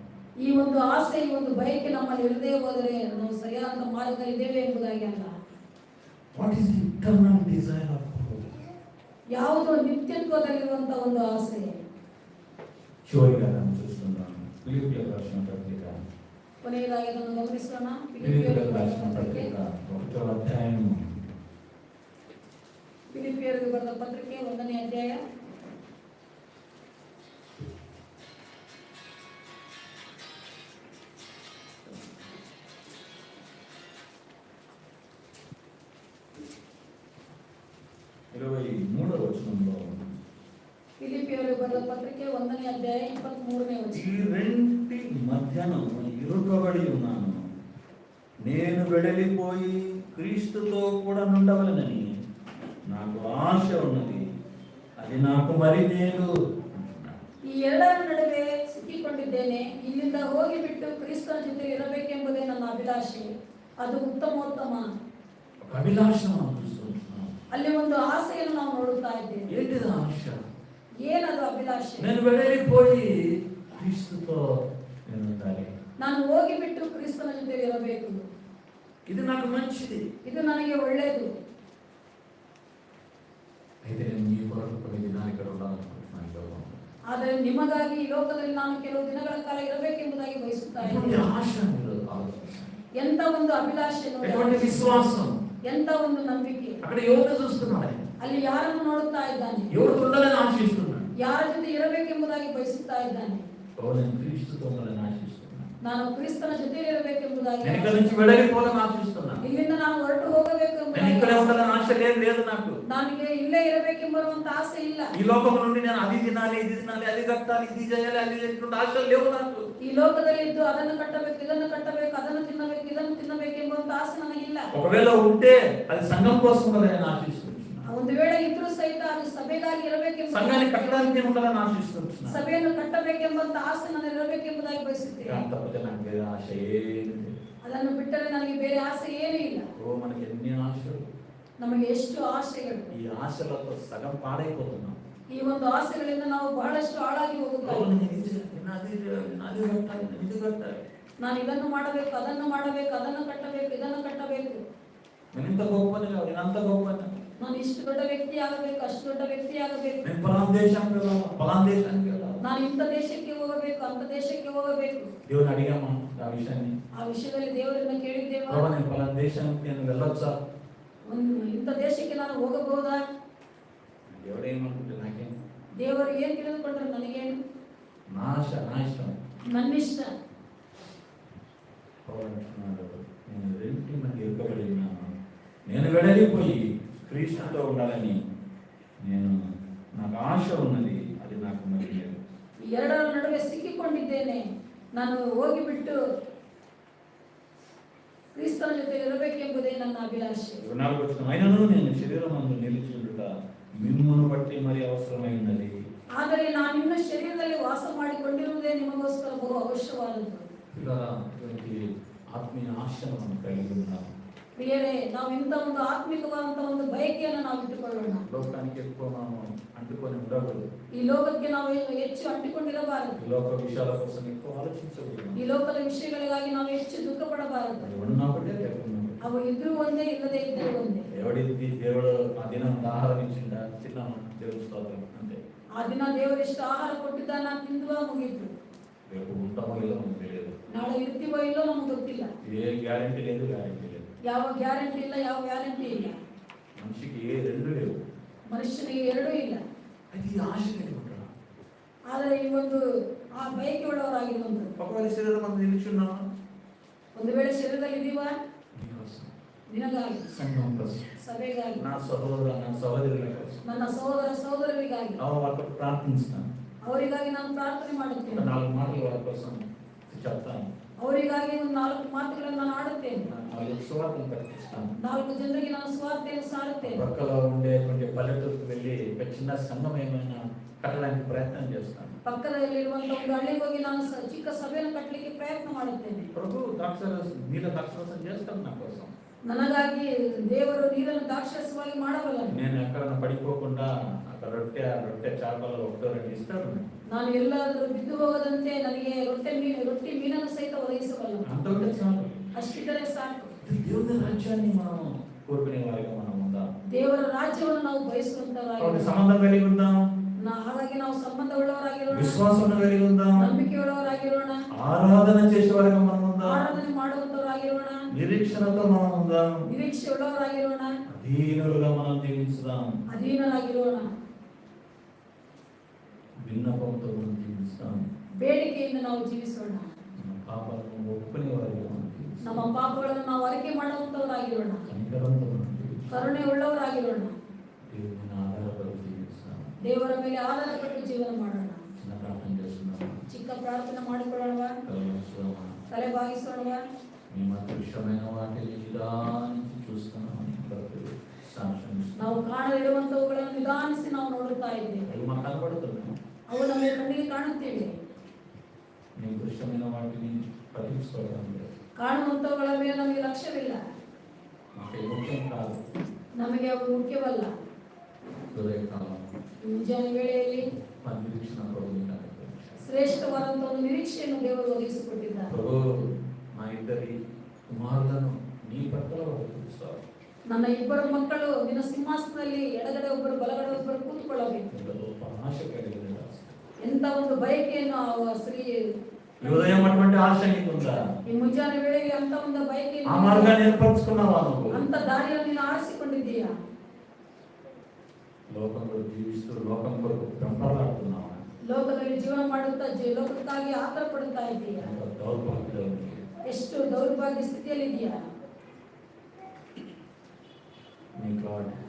ಈ ಒಂದು ಆಸೆ, ಈ ಒಂದು ಬಯಕೆ ನಮ್ಮಲ್ಲಿ ಇರದೇ ಹೋದರೆ ನಾವು ಸರಿಯಾದ ಮಾರ್ಗದಲ್ಲಿ ಇದ್ದೇವೆ ಎಂಬುದಾಗಿ ಅಲ್ಲ. What is the eternal desire of Paul? ಯಾವುದು ನಿತ್ಯತ್ವದಲ್ಲಿರುವಂತ ಒಂದು ಆಸೆ? చివరిగా మనం చూస్తున్నాం ఫిలిప్పీయులకు రాసిన పత్రిక, ಕೊನೆಯದಾಗಿ ಅದನ್ನು ಗಮನಿಸೋಣ. ఫిలిప్పీయులకు రాసిన పత్రిక 1వ అధ్యాయం, ಫಿಲಿಪಿಯರಿಗೆ ಬರೆದ ಪತ್ರಿಕೆ 1ನೇ ಅಧ್ಯಾಯ 23వ వచనంలో ಫಿಲಿಪಿಯರು ಬರೆದ ಪತ್ರಿಕೆ 1ನೇ ಅಧ್ಯಾಯ 23ನೇ ఈ ವಚನ. రెంటి మధ్యను ఇరుకబడి ఉన్నాను, నేను వెడలిపోయి క్రీస్తుతో కూడా నుండవలనని నాకు ఆశ ఉన్నది, అది నాకు మరి మేలు అంటున్నాడు. ಈ ಎರಡರ ನಡುವೆ ಸಿಕ್ಕಿಕೊಂಡಿದ್ದೇನೆ, ಇಲ್ಲಿಂದ ಹೋಗಿಬಿಟ್ಟು ಕ್ರಿಸ್ತನ ಜೊತೆ ಇರಬೇಕೆಂಬುದೇ ನನ್ನ ಅಭಿಲಾಷೆ, ಅದು ಉತ್ತಮೋತ್ತಮ. ఒక అభిలాష మనం చూస్తున్నాం. ಅಲ್ಲಿ ಒಂದು ಆಸೆಯನ್ನು ನಾವು ನೋಡುತ್ತಾ ಇದ್ದೇವೆ. ఏంటిది ఆశ? ಏನದು ಅಭಿಲಾಷೆ? నేను వెడలిపోయి క్రీస్తుతో నేను ఉండాలి, ನಾನು ಹೋಗಿಬಿಟ್ಟು ಕ್ರಿಸ್ತನ ಜೊತೆ ಇರಬೇಕು, ఇది నాకు మంచిది. ಇದು ನನಗೆ ಒಳ್ಳೆಯದು. అయితే నేను మీ కొరకు కొన్ని దినాలు ఇక్కడ ఉండాలనుకుంటున్నాను. లోకం ಆದರೆ ನಿಮಗಾಗಿ ಈ ಲೋಕದಲ್ಲಿ ನಾನು ಕೆಲವು ದಿನಗಳ ಕಾಲ ಇರಬೇಕೆಂಬುದಾಗಿ ಬಯಸುತ್ತಾ ఎటువంటి ಇದ್ದೇನೆ. ఆశ మీరు ఆలోచించండి. ಎಂತ ಒಂದು ಅಭಿಲಾಷೆ ನೋಡಿ, ఎటువంటి విశ్వాసం. ಎಂತ ಒಂದು ನಂಬಿಕೆ. అక్కడ ఎవరిని చూస్తున్నాడు ఆయన? ಅಲ್ಲಿ ಯಾರನ್ನು ನೋಡುತ್ತಾ ಇದ್ದಾನೆ, ఎవరితో ఉండాలని ఆశిస్తున్నాడు? ಯಾರ ಜೊತೆ ಇರಬೇಕೆಂಬುದಾಗಿ ಬಯಸುತ್ತಾ ಇದ್ದಾನೆ. నేను క్రీస్తుతో ఉండాలని ఆశిస్తున్నాను. ನಾನು ಕ್ರಿಸ್ತನ ಜೊತೆ ಇರಬೇಕೆಂಬುದಾಗಿ, నేను ఇక్కడ నుంచి వెళ్ళిపోవాలని ఆశిస్తున్నాను. ಇಲ್ಲಿಂದ ನಾನು ಹೊರಟು ಹೋಗಬೇಕು నేను ఇక్కడే ಎಂಬುದಾಗಿ, ఉండాలని ఆశ లేదు నాకు. ನನಗೆ ಇಲ್ಲೇ ಇರಬೇಕೆಂಬುವಂತ ಆಸೆ ಇಲ್ಲ. ఈ లోకం నుండి నేను అది తినాలి, ఇది తినాలి, అది కట్టాలి, ఇది చేయాలి, అది చేయాలి ఆశలు లేవు నాకు. ಈ ಲೋಕದಲ್ಲಿದ್ದು ಅದನ್ನು ಕಟ್ಟಬೇಕು, ಇದನ್ನು ಕಟ್ಟಬೇಕು, ಅದನ್ನು ತಿನ್ನಬೇಕು, ಇದನ್ನು ತಿನ್ನಬೇಕೆಂಬುವಂತ ಆಸೆ ನನಗಿಲ್ಲ. ఒకవేళ ఉంటే అది సంఘం కోసం కదా నేను ఆశిస్తున్నాను. ಒಂದು ವೇಳೆ ಇದ್ರೂ ಸಹಿತ ಅದು ಸಭೆಗಾಗಿ ಇರಬೇಕೆಂಬ, సంఘాన్ని కట్టడానికి నేను ఉండాలని ఆశిస్తున్నాను. ಸಭೆಯನ್ನು ಕಟ್ಟಬೇಕೆಂಬಂತ ಆಸೆ ನಾನು ಇರಬೇಕೆಂಬುದಾಗಿ ಬಯಸುತ್ತೇನೆ. అంతపోతే నాకు వేరే ఆశ ఏమి లేదు. ಅದನ್ನು ಬಿಟ್ಟರೆ ನನಗೆ ಬೇರೆ ಆಸೆ ಏನೂ ಇಲ್ಲ. ఓ మనకి ఎన్ని ఆశలు, ನಮಗೆ ಎಷ್ಟು ಆಸೆಗಳು. ఈ ఆశలతో సగం పాడైపోతున్నాం. ಈ ಒಂದು ಆಸೆಗಳಿಂದ ನಾವು ಬಹಳಷ್ಟು ಹಾಳಾಗಿ ಹೋಗುತ್ತೇವೆ. ನಾನು ಇದನ್ನು ಮಾಡಬೇಕು, ಅದನ್ನು ಮಾಡಬೇಕು, ಅದನ್ನು ಕಟ್ಟಬೇಕು, ಇದನ್ನು ಕಟ್ಟಬೇಕು, నేను ఇంత గొప్పని కాదు, నేను అంత గొప్పని, ನಾನು ಇಷ್ಟು ದೊಡ್ಡ ವ್ಯಕ್ತಿ ಆಗಬೇಕು, ಅಷ್ಟು ದೊಡ್ಡ ವ್ಯಕ್ತಿ ಆಗಬೇಕು, నేను పలానా దేశానికి వెళ్ళాలి, పలానా దేశానికి వెళ్ళాలి. ನಾನು ಇಂಥ ದೇಶಕ್ಕೆ ಹೋಗಬೇಕು, ಅಂತ ದೇಶಕ್ಕೆ ಹೋಗಬೇಕು. దేవుని అడిగామా ఆ విషయాన్ని? ಆ ವಿಷಯದಲ್ಲಿ ದೇವರನ್ನ ಕೇಳಿದ್ದೇವಾ? ప్రభు నేను పలానా దేశానికి నేను వెళ్ళొచ్చా? ಇಂಥ ದೇಶಕ್ಕೆ ನಾನು ಹೋಗಬಹುದಾ? దేవుడు ఏమనుకుంటే నాకేం? ದೇವರು ಏನ್ ತಿಳಿದುಕೊಂಡ್ರೆ ನನಗೇನು? నా ఆశ, నా ఇష్టం. ನನ್ನ ಇಷ್ಟ. ప్రభు అంటున్నాడు, నేను రెంటి మధ్య ఇరుకబడి ఉన్నాను, నేను వెడలిపోయి క్రీస్తుతో ఉండాలని నాకు ఆశ ఉన్నది, అది నాకు మరి లేదు. ಎರಡರ ನಡುವೆ ಸಿಕ್ಕಿಕೊಂಡಿದ್ದೇನೆ, ನಾನು ಹೋಗಿಬಿಟ್ಟು ಕ್ರಿಸ್ತನ ಜೊತೆ ಇರಬೇಕೆಂಬುದೇ ನನ್ನ ಅಭಿಲಾಷೆ. 24వ వచనం, అయినను నేను శరీరమందు నిలిచి ఉండుట మిమ్మును బట్టి మరి అవసరమై ఉన్నది. ಆದರೆ ನಾನಿನ್ನು ಶರೀರದಲ್ಲಿ ವಾಸ ಮಾಡಿಕೊಂಡಿರುವುದೇ ನಿಮಗೋಸ್ಕರ ಬಹು ಅವಶ್ಯವಾದದ್ದು. ఇటువంటి ఆత్మీయ ఆశను మనం కలిగి ఉన్నాం. ಪ್ರಿಯರೇ, ನಾವು ಇಂಥ ಒಂದು ಆತ್ಮಿಕವಾದಂತ ಒಂದು ಬಯಕೆಯನ್ನು ನಾವು ಇಟ್ಟುಕೊಳ್ಳೋಣ. లోకానికి ఎక్కువ మనం అంటుకొని ఉండకూడదు. ಈ ಲೋಕಕ್ಕೆ ನಾವು ಹೆಚ್ಚು ಅಂಟಿಕೊಂಡಿರಬಾರದು. ఈ లోక విషయాల కోసం ఎక్కువ ఆలోచించకూడదు. ಈ ಲೋಕದ ವಿಷಯಗಳಿಗಾಗಿ ನಾವು ಹೆಚ್ಚು ದುಃಖ ಪಡಬಾರದು. అది ఉన్నప్పుడే లేకున్నా ಅವು ಇದ್ರೂ ಒಂದೇ, ಇಲ್ಲದೆ ಇದ್ದರೂ ಒಂದೇ. దేవుడు ఆ దినం ఆహారం ఇచ్చిండా, తిన్నామా, దేవుడు స్తోత్రం అంతే. ಆ ದಿನ ದೇವರು ಎಷ್ಟು ಆಹಾರ ಕೊಟ್ಟಿದ್ದಾನ, ತಿಂದುವ ಮುಗೀತು. రేపు ఉంటామో లేదో మనకు తెలియదు. ನಾಳೆ ಇರ್ತೀವೋ ಇಲ್ಲೋ ನಮ್ಗೆ ಗೊತ್ತಿಲ್ಲ. ఏ గ్యారెంటీ లేదు, గ్యారెంటీ లేదు. ಯಾವ ಗ್ಯಾರಂಟಿ ಇಲ್ಲ, ಯಾವ ಗ್ಯಾರಂಟಿ ಇಲ್ಲ. మనిషికి ఏ రెండు లేవు. ಮನುಷ್ಯನಿಗೆ ಎರಡೂ ಇಲ್ಲ. అది ఈ ఆశ కలిగి ఉంటాడు. ಆದರೆ ಈ ಒಂದು ಆ ಬಯಕೆ ಉಳ್ಳವರಾಗಿರುವಂಥದ್ದು. ఒకవేళ శరీరం మనం నిలుచున్నామా, ಒಂದು ವೇಳೆ ಶರೀರದಲ್ಲಿ ಇದೀವಾ, నీకోసం, ನಿನಗಾಗಿ, సంఘం కోసం, ಸಭೆಗಾಗಿ, నా సహోదర నా సహోదరుల కోసం ನನ್ನ ಸಹೋದರ ಸಹೋದರರಿಗಾಗಿ, వాళ్ళకు ప్రార్థిస్తాను. ಅವರಿಗಾಗಿ ನಾನು ಪ್ರಾರ್ಥನೆ ಮಾಡುತ್ತೇನೆ. 4 మాటలు వాళ్ళ కోసం చెప్తాను. ಅವರಿಗಾಗಿ ಒಂದು 4 ಮಾತುಗಳನ್ನು ನಾನು ಆಡುತ್ತೇನೆ. 4 సువార్తను ప్రకటిస్తాను. 4 ಜನರಿಗೆ ನಾನು ಸ್ವಾರ್ಥೆಯನ್ನು ಸಾರುತ್ತೇನೆ. పక్కలో ఉండేటువంటి పల్లెటూరుకు వెళ్ళి ఒక చిన్న సంఘం ఏమైనా కట్టడానికి ప్రయత్నం చేస్తాను. ಪಕ್ಕದಲ್ಲಿರುವಂತ ಒಂದು ಹಳ್ಳಿಗೆ ಹೋಗಿ ನಾನು ಚಿಕ್ಕ ಸಭೆಯನ್ನು ಕಟ್ಟಲಿಕ್ಕೆ ಪ್ರಯತ್ನ ಮಾಡುತ್ತೇನೆ. ప్రభు నీళ్ళ ద్రాక్షరసం చేస్తాను నా కోసం. ನನಗಾಗಿ ದೇವರು ನೀರನ್ನು ದ್ರಾಕ್ಷರಸವಾಗಿ ಮಾಡಬಲ್ಲನು. నేను ఎక్కడన్నా పడిపోకుండా అక్కడ రొట్టె చేపలు ఒకటో రెండు ఇస్తాడు. ನಾನು ಎಲ್ಲಾದರೂ ಬಿದ್ದು ಹೋಗದಂತೆ ನನಗೆ ರೊಟ್ಟಿ ಮೀನನ್ನು ಸಹಿತ ಒದಗಿಸಬಲ್ಲನು. అంత ఉంటే చాలు. ಅಷ್ಟಿದ್ದರೆ ಸಾಕು. దేవుని రాజ్యాన్ని మనం కోరుకునే వారిగా మనం ఉందాం. ದೇವರ ರಾಜ್ಯವನ್ನು ನಾವು ಬಯಸುವಂತವರಾಗಿ సంబంధం కలిగి ఉందాం. ಹಾಗಾಗಿ ನಾವು ಸಂಬಂಧವುಳ್ಳವರಾಗಿರೋಣ, విశ్వాసం కలిగి ఉందాం, ನಂಬಿಕೆಯುಳ್ಳವರಾಗಿರೋಣ, ఆరాధన చేసేవారిగా మనం ఉందాం, ಆರಾಧನೆ ಮಾಡುವಂತವರಾಗಿರೋಣ, నిరీక్షణతో మనం ఉందాం, ನಿರೀಕ್ಷೆ ಉಳ್ಳವರಾಗಿರೋಣ, అధీనులుగా మనం జీవించుదాం, ಅಧೀನರಾಗಿರೋಣ, విన్నపంతో మనం జీవిస్తాం, ಬೇಡಿಕೆಯಿಂದ ನಾವು ಜೀವಿಸೋಣ, మన పాపాలను ఒప్పుకునే వారిగా మనం జీవిస్తాం, ನಮ್ಮ ಪಾಪಗಳನ್ನು ನಾವು ಅರಿಕೆ ಮಾಡುವಂತವರಾಗಿರೋಣ, కనికరంతో మనం జీవిస్తాం. ಕರುಣೆ ಉಳ್ಳವರಾಗಿರೋಣ. దేవుని ఆధారపడి జీవిస్తాం. ದೇವರ ಮೇಲೆ ಆಧಾರಪಟ್ಟು ಜೀವನ ಮಾಡೋಣ. చిన్న ప్రార్థన చేస్తున్నాం. ಚಿಕ್ಕ ಪ್ರಾರ್ಥನೆ ಮಾಡಿಕೊಳ್ಳೋಣ. ತಲೆ ಬಾಗಿಸೋಣ. మీ అదృశ్యమైన వాటిని నిదానించి చూస్తున్నామని సాక్ష్యం ನಾವು ಕಾಣದಿರುವಂತವುಗಳನ್ನು ನಿಧಾನಿಸಿ ನಾವು ನೋಡುತ್ತಾ ಇದ್ದೇವೆ. అవి మాకు కనబడుతున్నాయి. ಅವು ನಮ್ಮ ಕಣ್ಣಿಗೆ ಕಾಣುತ್ತಿವೆ. మీ దృశ్యమైన వాటిని పట్టించుకోవడం లేదు. ಕಾಣುವಂತವುಗಳ ಮೇಲೆ ನಮಗೆ ಲಕ್ಷ್ಯವಿಲ್ಲ. మాకు ముఖ్యం కాదు. ನಮಗೆ ಅವು ಮುಖ್ಯವಲ್ಲ. ఉదయకాలం ಮುಂಜಾನೆ ವೇಳೆಯಲ್ಲಿ నిరీక్షణ ప్రభుత్వం ಶ್ರೇಷ್ಠವಾದಂತಹ ಒಂದು ನಿರೀಕ್ಷೆಯನ್ನು ದೇವರು ಒದಗಿಸಿಕೊಟ್ಟಿದ್ದಾರೆ. ప్రభు మా ఇద్దరి కుమారులను నీ పక్కన వదిలిస్తారు. ನನ್ನ ಇಬ್ಬರು ಮಕ್ಕಳು ನಿನ್ನ ಸಿಂಹಾಸನದಲ್ಲಿ ಎಡಗಡೆ ಒಬ್ಬರು ಬಲಗಡೆ ಒಬ್ಬರು ಕೂತ್ಕೊಳ್ಳಬೇಕು. ఆశ కలిగిన ಎಂತ ಒಂದು ಬಯಕೆಯನ್ನು ಆ ಸ್ತ್ರೀ ఈ ఉదయం అటువంటి ఆశ నీకుందా? ಈ ಮುಂಜಾನೆ ವೇಳೆಗೆ ಅಂತ ಒಂದು ಬಯಕೆಯನ್ನು ఆ మార్గాన్ని ఏర్పరచుకున్నావా నువ్వు? ಅಂತ ದಾರಿಯನ್ನು ನೀನು ಆರಿಸಿಕೊಂಡಿದ್ದೀಯಾ? లోకంలో జీవిస్తూ లోకం కొరకు పెంపలాడుతున్నావా? ಲೋಕದಲ್ಲಿ ಜೀವನ ಮಾಡುತ್ತಾ ಲೋಕಕ್ಕಾಗಿ ಆತರ ಪಡುತ್ತಾ ಇದ್ದೀಯಾ? దౌర్భాగ్యం ಎಷ್ಟು ದೌರ್ಭಾಗ್ಯ ಸ್ಥಿತಿಯಲ್ಲಿದ್ದೀಯಾ? నీ గాడ్